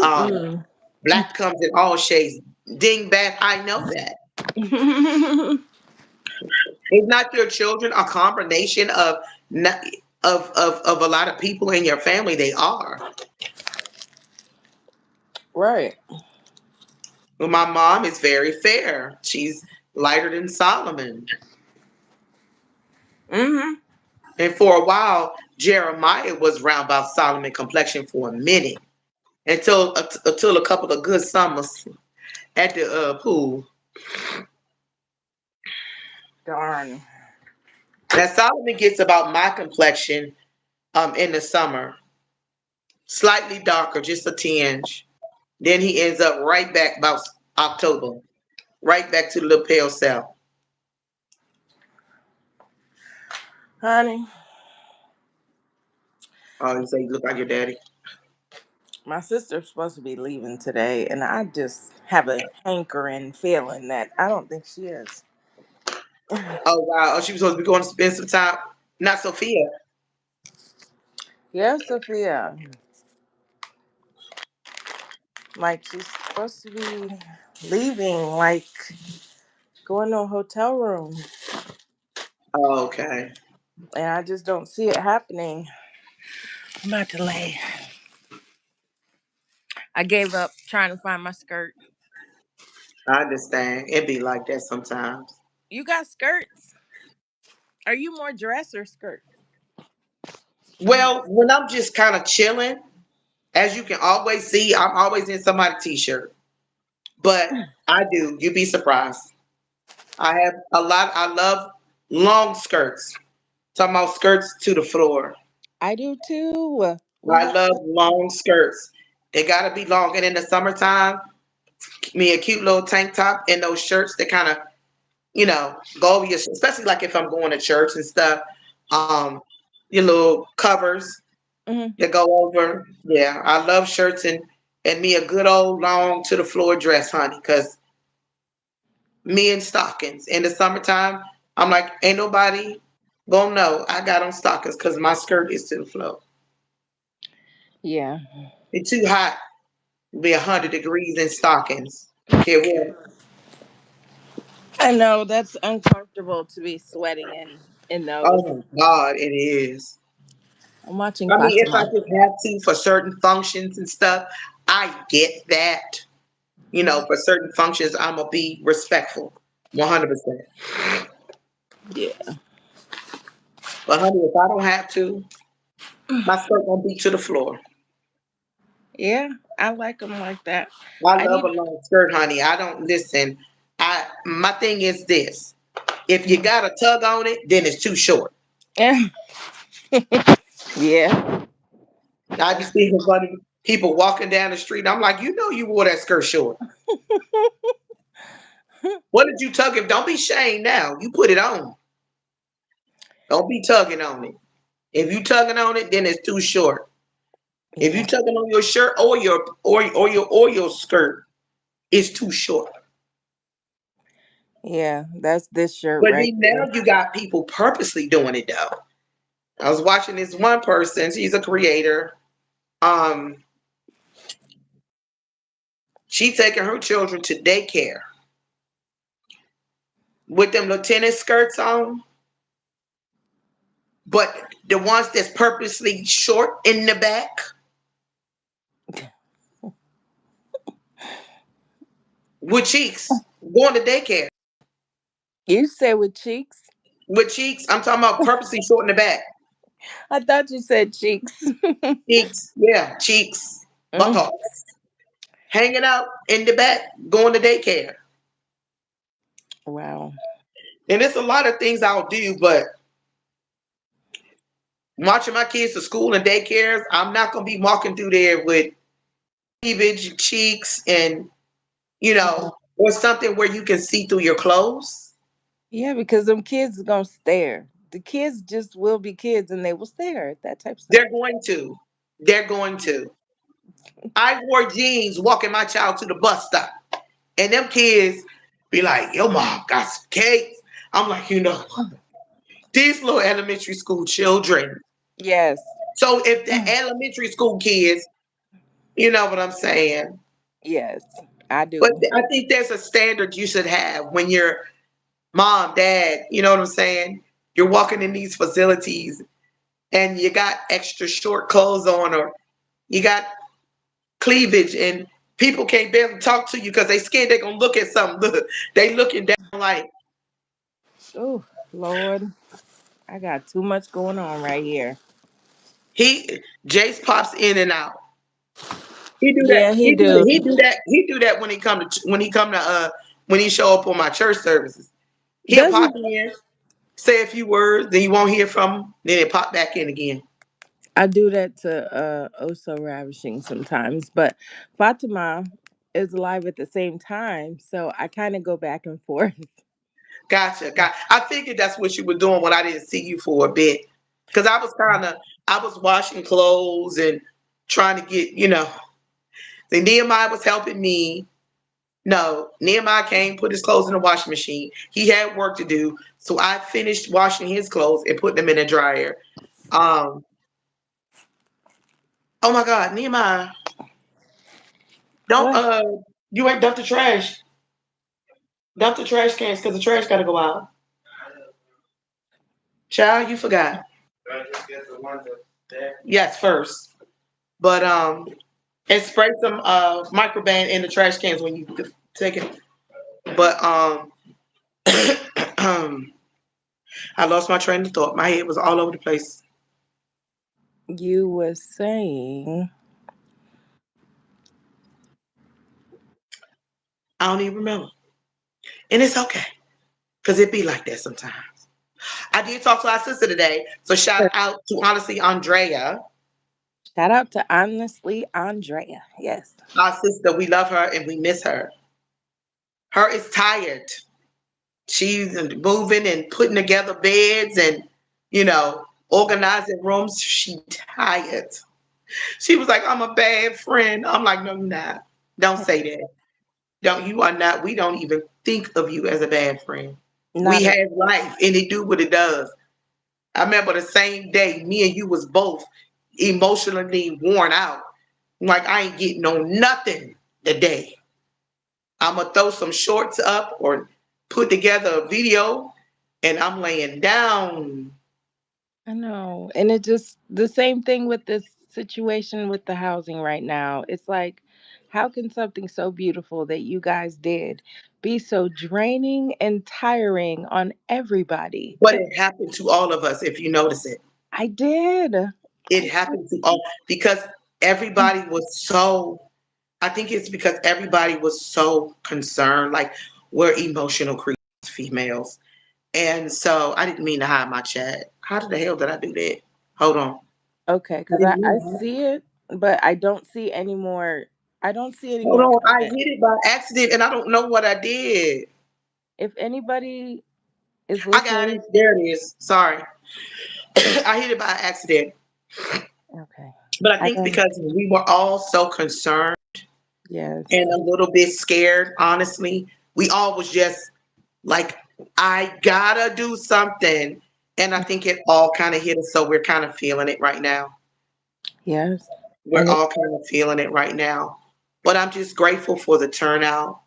Um, Mm-mm. Black comes in all shades. Dingbat, I know that. Is not your children a combination of Not, of a lot of people in your family, they are. Right. Well, my mom is very fair. She's lighter than Solomon. Mm-hmm. And for a while, Jeremiah was round about Solomon complexion for a minute until a couple of good summers at the pool. Darn. Now Solomon gets about my complexion in the summer, slightly darker, just a tinge. Then he ends up right back about October, right back to the little pale south. Honey, Oh, you say you look like your daddy. my sister's supposed to be leaving today, and I just have a hankering feeling that I don't think she is. Oh wow. Oh, she was supposed to be going to spend some time. Not Sophia. Yeah, Sophia. Like she's supposed to be leaving, like going to a hotel room, Oh, okay. and I just don't see it happening. I'm about to lay. I gave up trying to find my skirt. I understand. It be like that sometimes. You got skirts? Are you more dress or skirt? Well, when I'm just kind of chilling, as you can always see, I'm always in somebody's t-shirt. But I do. You'd be surprised. I have a lot. I love long skirts. Talking about skirts to the floor. I do too. I What? love long skirts. They gotta be long. And in the summertime, me a cute little tank top and those shirts that kind of, go over your, especially like if I'm going to church and stuff. Um, your little covers Hmm. that go over. Yeah, I love shirts and me a good old long to the floor dress, honey. Cause me and stockings in the summertime, I'm like, ain't nobody gonna know I got on stockings because my skirt is to the floor. Yeah, It's too hot to be 100 degrees in stockings. Care what? I know that's uncomfortable to be sweating in those. Oh my God, it is. I'm watching I mean, if I Fatima. just have to for certain functions and stuff, I get that. For certain functions, I'm gonna be respectful, 100%. Yeah, But honey, if I don't have to, my skirt gonna be to the floor. yeah, I like them like that. I I love a need. long skirt, honey. I don't listen. My thing is this: if you got a tug on it, then it's too short. Yeah. I be seeing funny people walking down the street. I'm like, you wore that skirt short. What did you tug it? Don't be shamed now. You put it on. Don't be tugging on it. If you tugging on it, then it's too short. If you Yeah, tugging on your shirt or your skirt, it's too short. yeah, that's this shirt But right then here. now you got people purposely doing it though. I was watching this one person. She's a creator. Um, she taking her children to daycare with them little tennis skirts on, but the ones that's purposely short in the back with cheeks. Going to daycare You said with cheeks? with cheeks. I'm talking about purposely short in the back. I thought you said cheeks. Cheeks, yeah, cheeks, Mm, buttocks, hanging out in the back, going to daycare. wow. And it's a lot of things I'll do, but marching my kids to school and daycares, I'm not gonna be walking through there with cleavage, cheeks, and or something where you can see through your clothes. Yeah, because them kids are gonna stare. The kids just will be kids and they will stare at that type of stuff. They're going to. They're going to. I wore jeans walking my child to the bus stop, and them kids be like, "Your mom got some cakes." I'm like, these little elementary school children. Yes. So if the elementary school kids, you know what I'm saying. Yes, I But do. I think there's a standard you should have when you're mom, dad, you know what I'm saying? You're walking in these facilities. and you got extra short clothes on, or you got cleavage, and people can't barely talk to you because they scared they're gonna look at something. Look, they looking down like Oh, Lord. I got too much going on right here. he Jace pops in and out. He do that. Yeah, he do. He do that. He do that when he come to when he show up on my church services. He'll Does pop he? in, say a few words, then you won't hear from him. Then he'll pop back in again. I do that to Oh So Ravishing sometimes, but Fatima is alive at the same time, so I kind of go back and forth. Gotcha. I figured that's what you were doing when I didn't see you for a bit, because I was washing clothes and trying to get The Nehemiah was helping me. No, Nehemiah came, put his clothes in the washing machine. He had work to do, so I finished washing his clothes and put them in the dryer. Um, oh my God, Nehemiah, don't What? you ain't dump the trash. Dump the trash cans because the trash got to go out. Child, you forgot. Yes, first, but and spray some microban in the trash cans when you take it. But I lost my train of thought. My head was all over the place. You were saying. I don't even remember. And it's okay. Because it be like that sometimes. I did talk to our sister today. So shout out to honestly Andrea, Shout out to Honestly Andrea. Yes. our sister. We love her and we miss her. Her is tired. She's moving and putting together beds and, organizing rooms. She tired. She was like, I'm a bad friend. I'm like, no, you're not. Don't say that. Don't you are not. We don't even think of you as a bad friend. We Not a. have life and it do what it does. I remember the same day me and you was both emotionally worn out. Like I ain't getting on nothing today. I'm gonna throw some shorts up or put together a video and I'm laying down. I know. And it just the same thing with this situation with the housing right now. It's like, how can something so beautiful that you guys did be so draining and tiring on everybody? But it happened to all of us if you notice it. I did. It I did. happened to all because everybody was so I think it's because everybody was so concerned. Like we're emotional creatures, females. And so I didn't mean to hide my chat. How the hell did I do that? Hold on. Okay, I because didn't I mean that. see it, but I don't see any more. I don't see any Hold more on. I comments. hit it by accident and I don't know what I did. If anybody is I got it. listening, There it is. Sorry. I hit it by accident. okay. But I I think don't. because we were all so concerned Yes, and a little bit scared, honestly, we all was just like, I gotta do something. And I think it all kind of hit us. So we're kind of feeling it right now. yes, We're and it, all kind of feeling it right now. But I'm just grateful for the turnout.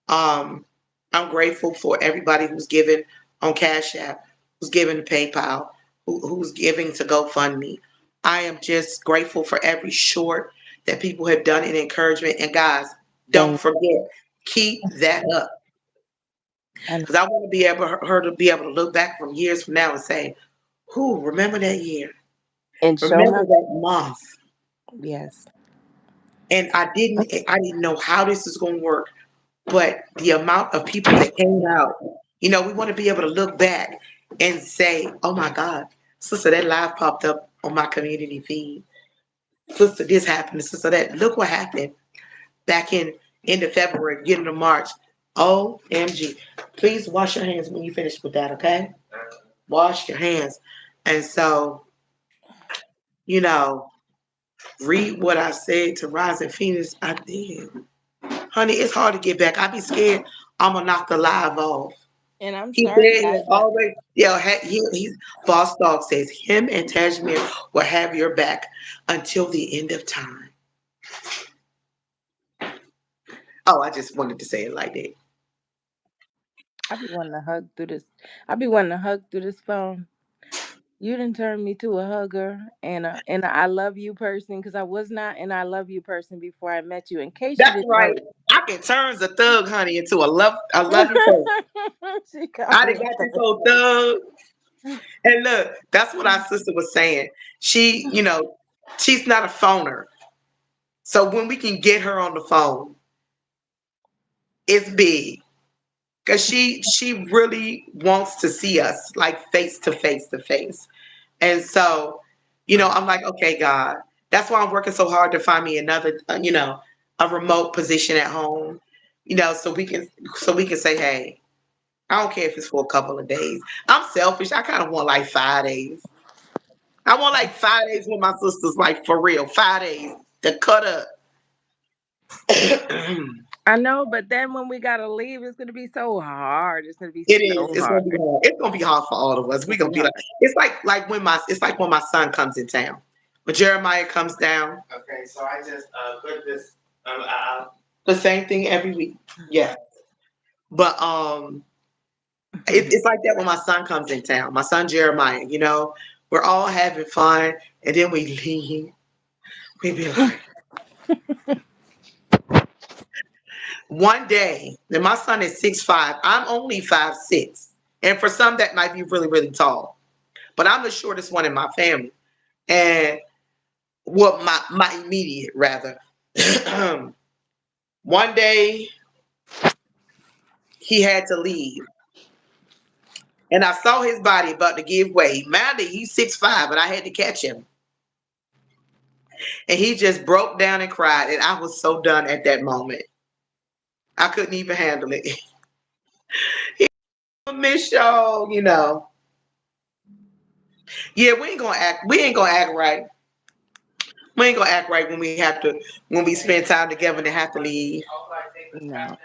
Um, I'm grateful for everybody who's given on Cash App, who's given to PayPal, who's giving to GoFundMe. I am just grateful for every short that people have done in encouragement. And guys, don't thank. forget, keep that up. I know. Because I want to be able her to be able to look back from years from now and say, "Who remember that year? And show Remember her. that month?" Yes. And I didn't know how this is going to work, but the amount of people that came out, we want to be able to look back and say, "Oh my God, sister, that live popped up on my community feed. Sister, this happened. Sister, that. Look what happened back in end of February, beginning of March. OMG. Please wash your hands when you finish with that, okay? Wash your hands." And so, you know, read what I said to Rising Phoenix. I did. Honey, it's hard to get back. I be scared I'm gonna knock the live off. And I'm He sorry, said guys, he'll but always, he's Boss Dog says him and Tajmir will have your back until the end of time. Oh, I just wanted to say it like that. I be wanting to hug through this. I be wanting to hug through this phone. You didn't turn me to a hugger and a I love you person because I was not an I love you person before I met you. In case you That's didn't right. know I can turn the thug honey into a love you person. that. She called I me done a got this thug. old thug. And look, that's what our sister was saying. She's not a phoner. So when we can get her on the phone, it's big. Cause she really wants to see us like face to face to face. And so, I'm like, okay, God, that's why I'm working so hard to find me another, a remote position at home, so we can say, hey, I don't care if it's for a couple of days. I'm selfish. I kind of want like 5 days. I want like 5 days with my sisters, like for real, 5 days to cut up. it I know, but then when we gotta leave, it's gonna be so hard. It's gonna be is. so It's gonna be hard. hard. It's gonna be hard for all of us. It's We're gonna gonna be be like, hard. it's like when my son comes in town. When Jeremiah comes down. Okay, so I just put this. The same thing every week. Yeah, but it's like that when my son comes in town. My son Jeremiah. We're all having fun, and then we leave. We be like, one day, and my son is 6'5". I'm only 5'6", and for some that might be really really tall, but I'm the shortest one in my family, and well, my immediate rather. One day he had to leave. And I saw his body about to give way. Mind you, he's 6'5", but I had to catch him. And he just broke down and cried. And I was so done at that moment. I couldn't even handle it. I miss y'all. Yeah, we ain't gonna act right. We ain't gonna act right when we spend time together and have to leave. No.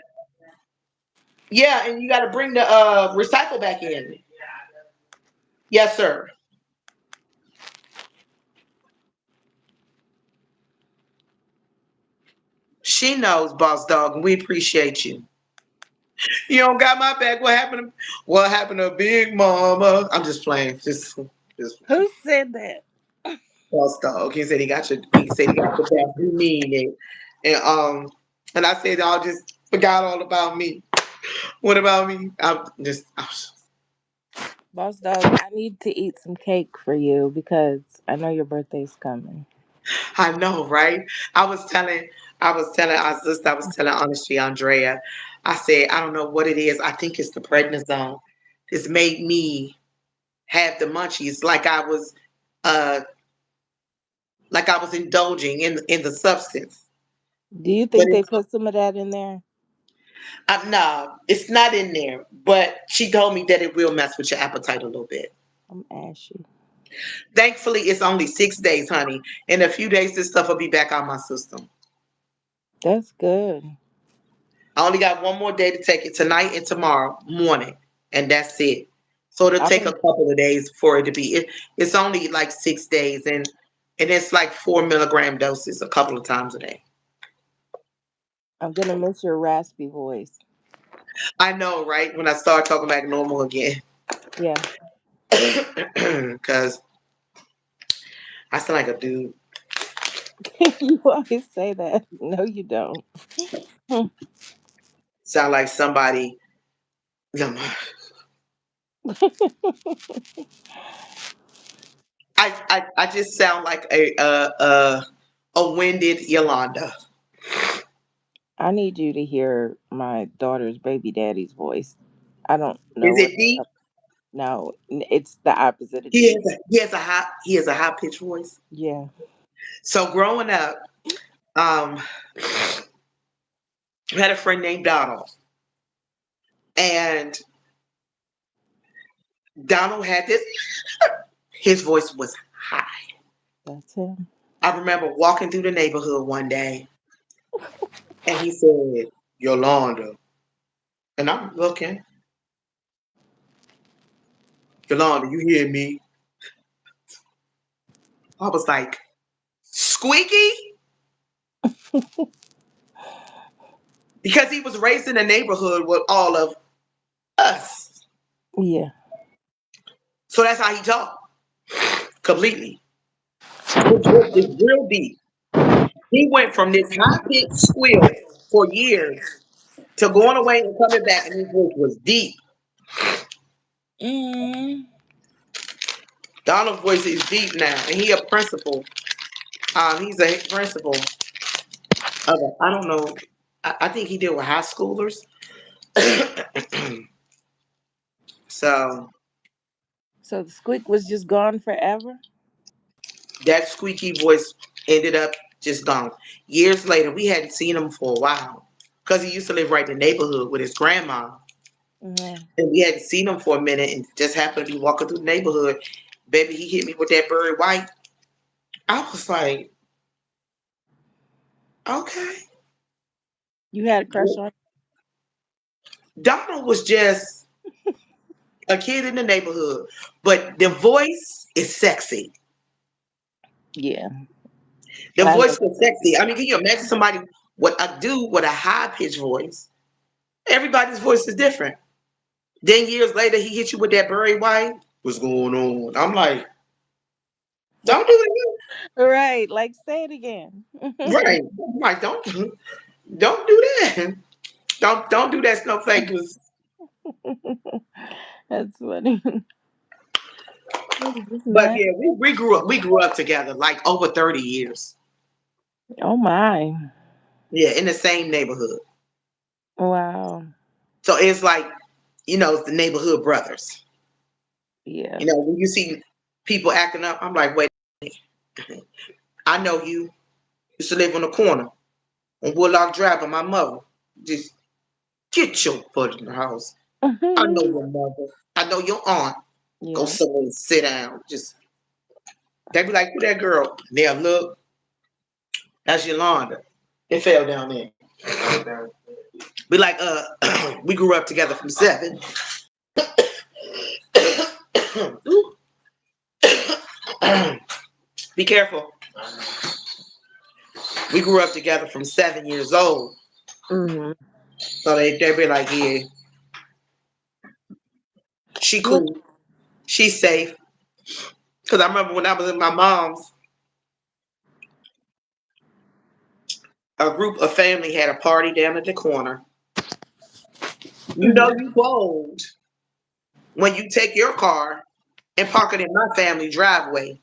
Yeah, and you gotta bring the recycle back in. Yes, sir. She knows, boss dog, and we appreciate you. You don't got my back. What happened to Big Mama? I'm just playing. Just Who said that? boss dog. He said he got your back. He mean it. And I said y'all just forgot all about me. What about me? Boss dog, I need to eat some cake for you because I know your birthday's coming. I know, right? I was telling our sister, I was telling honestly Andrea, I said, I don't know what it is. I think it's the prednisone. It's made me have the munchies uh like I was indulging in the substance. Do you But think they put some of that in there? no, it's not in there. But she told me that it will mess with your appetite a little bit. I'm ashy. Thankfully, it's only 6 days, honey. In a few days, this stuff will be back out my system. That's good. I only got one more day to take it, tonight and tomorrow morning, and that's it. So it'll I'm take a gonna, couple of days for it to be. It's only like 6 days, and it's like 4 milligram doses a couple of times a day. I'm gonna miss your raspy voice. I know, right? When I start talking back normal again, Yeah. because I sound like a dude. You always say that. No, you don't. Hmm. Sound like somebody. I just sound like a winded Yolanda. I need you to hear my daughter's baby daddy's voice. I don't know Is what. it deep? No, it's the opposite of He deep. has a high pitched voice. Yeah. So growing up, um, I had a friend named Donald, and Donald had this. His voice was high. That's him. I remember walking through the neighborhood one day, and he said, "Yolanda," and I'm looking, "Yolanda, you hear me?" I was like, "Squeaky," because he was raised in a neighborhood with all of us, Yeah. so that's how he talked. completely. His voice is real deep. He went from this high pitched squeal for years to going away and coming back, and his voice was deep. Mm. Donald's voice is deep now, and he a principal. He's a principal of I don't know. I think he deal with high schoolers. So So the squeak was just gone forever? that squeaky voice ended up just gone. Years later, we hadn't seen him for a while because he used to live right in the neighborhood with his grandma. Mm-hmm. And we hadn't seen him for a minute and just happened to be walking through the neighborhood. Baby, he hit me with that bird white. I was like, okay. You had a crush on? Donald was just a kid in the neighborhood, but the voice is sexy. Yeah. The I voice know. was sexy. I mean, can you imagine somebody with a dude with a high pitched voice? Everybody's voice is different. Then years later, he hit you with that Barry White. What's going on? I'm like, don't do Right. Like, say it again. that. Right. I'm like, don't do that. Don't do that snowflake. That's funny. What is this But man? yeah, we grew up together like over 30 years. Oh my. Yeah, in the same neighborhood. Wow. So it's like, it's the neighborhood brothers. Yeah. When you see people acting up, I'm like, wait, I know you used to live on the corner on Woodlock Drive with my mother. Just get your butt in the house. I know your mother. I know your aunt. Go Yeah. somewhere and sit down. Just they be like, who that girl? And they'll look. That's Yolanda. It fell down there. Be like, we grew up together from 7. Be careful. We grew up together from 7 years old. Mm-hmm. So they be like, yeah, she What? cool. She's safe. Because I remember when I was in my mom's, a group of family had a party down at the corner. You know Mm-hmm. you bold when you take your car and park it in my family driveway.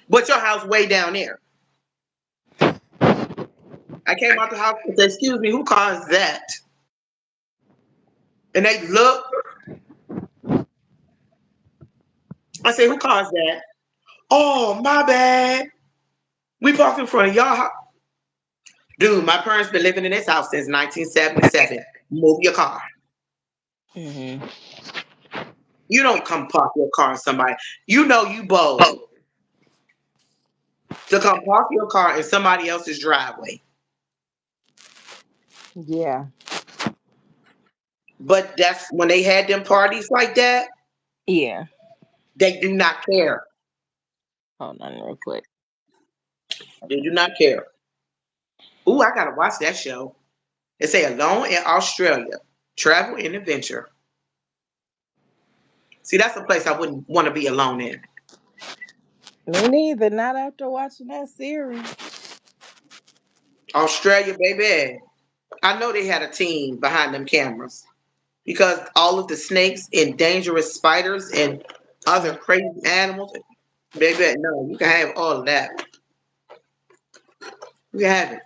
But your house way down there. I came out the house and said, excuse me, who caused that? And they look. I said, who caused that? Oh, my bad. We parked in front of y'all house. Dude, my parents been living in this house since 1977. Move your car. Mm-hmm. You don't come park your car in somebody. You know you bold to come park your car in somebody else's driveway. Yeah. But that's when they had them parties like that, Yeah. they do not care. Hold on real quick. They do not care. Ooh, I gotta watch that show. They say Alone in Australia. Travel and adventure. See, that's a place I wouldn't want to be alone in. Me neither. Not after watching that series. Australia, baby. I know they had a team behind them cameras because all of the snakes and dangerous spiders and other Mm. crazy animals, baby, no, you can have all of that. You can have it.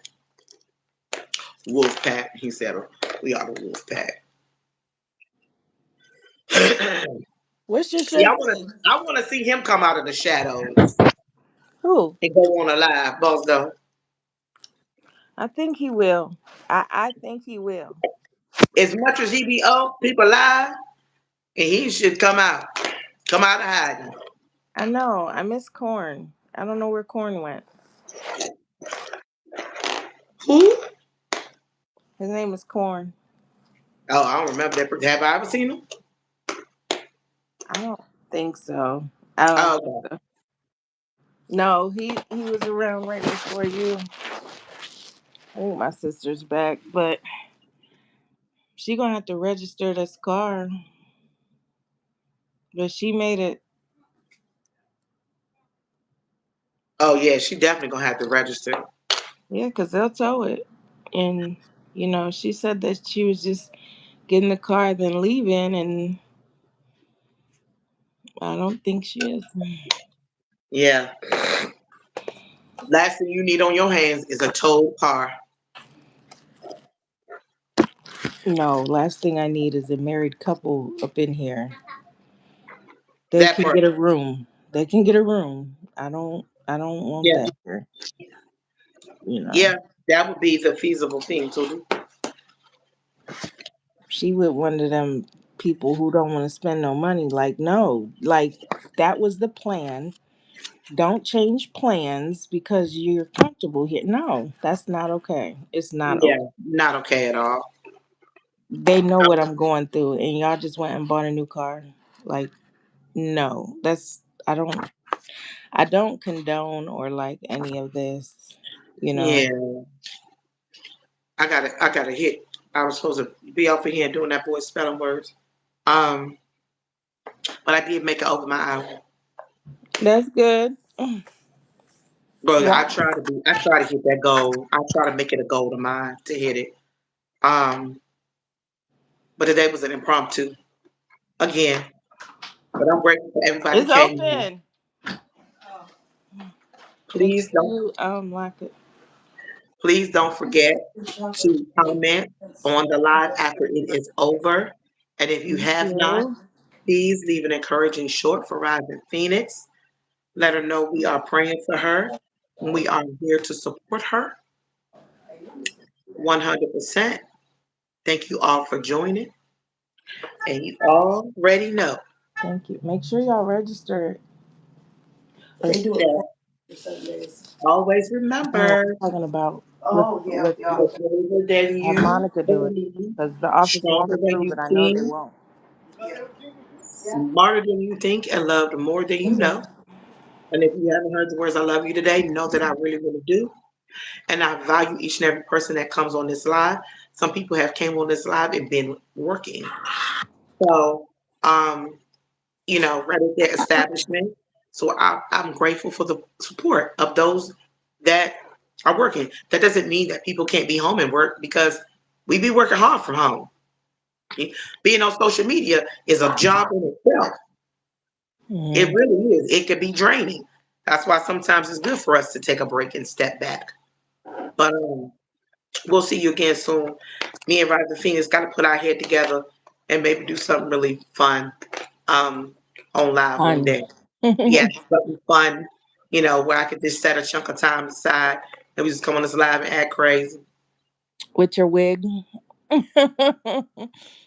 Wolf pack, he said, we are the wolf pack. What's your See, shirt? I want to see him come out of the shadows Who? and go on a live, boss though. I think he will. I think he will. As much as he be up, people lie, and he should come out of hiding. I know. I miss Corn. I don't know where Corn went. Who? His name is Corn. Oh, I don't remember that. Have I ever seen him? I don't think so. I don't think Oh, so. No, he was around right before you. I think my sister's back, but she gonna have to register this car. But she made it. Oh yeah, she definitely gonna have to register. Yeah, because they'll tow it. And, she said that she was just getting the car, then leaving, and I don't think she is. Yeah. Last thing you need on your hands is a towed car. No, last thing I need is a married couple up in here. They That can part. get a room. They can get a room. I don't want Yeah. that here. You know. Yeah. That would be the feasible thing to do. She with one of them people who don't want to spend no money. Like, no. Like, that was the plan. Don't change plans because you're comfortable here. No, that's not okay. It's not okay. Yeah. Not okay at all. They know what I'm going through, and y'all just went and bought a new car. Like, no, I don't condone or like any of this. You know, Yeah. I got a hit. I was supposed to be off of here doing that boy spelling words. Um, but I did make it over my hour. that's good. But Well, I try to hit that goal. I try to make it a goal of mine to hit it. Um, but today was an impromptu again. But I'm grateful for everybody who it's came in. open. Make Please sure don't you lock it. please don't forget to comment on the live after it is over. And if you Thank have not, you. please leave an encouraging short for Rising Phoenix. Let her know we are praying for her and we are here to support her 100%. Thank you all for joining. And you already know Thank you. Make sure y'all register. They do it that for Sundays. always No, remember I'm talking about with the braver than have you Monica do it believe, because the office won't stronger than approve you it. I know they think, won't. smarter than you think, and loved more than you know. And if you haven't heard the words I love you today, know that I really, really do. And I value each and every person that comes on this live. Some people have came on this live and been working. So, um, right at their establishment. So I'm grateful for the support of those that are working. That doesn't mean that people can't be home and work because we be working hard from home. Being on social media is a job in itself. It Mhm. really is. It can be draining. That's why sometimes it's good for us to take a break and step back. But we'll see you again soon. Me and Rising Phoenix got to put our head together and maybe do something really fun um, on live one Fun. day. Yeah, something fun, where I could just set a chunk of time aside and we just come on this live and act crazy. With your wig.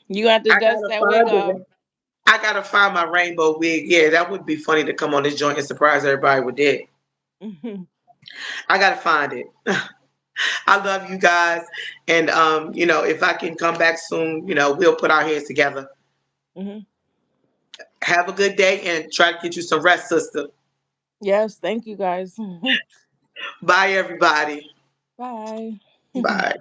You have to I dust gotta that wig find off. it. I gotta find my rainbow wig. Yeah, that would be funny to come on this joint and surprise everybody with that. Mhm. I gotta find it. I love you guys, and if I can come back soon, we'll put our heads together. Mhm. Have a good day and try to get you some rest, sister. Yes, thank you guys. Bye, everybody. Bye. Bye.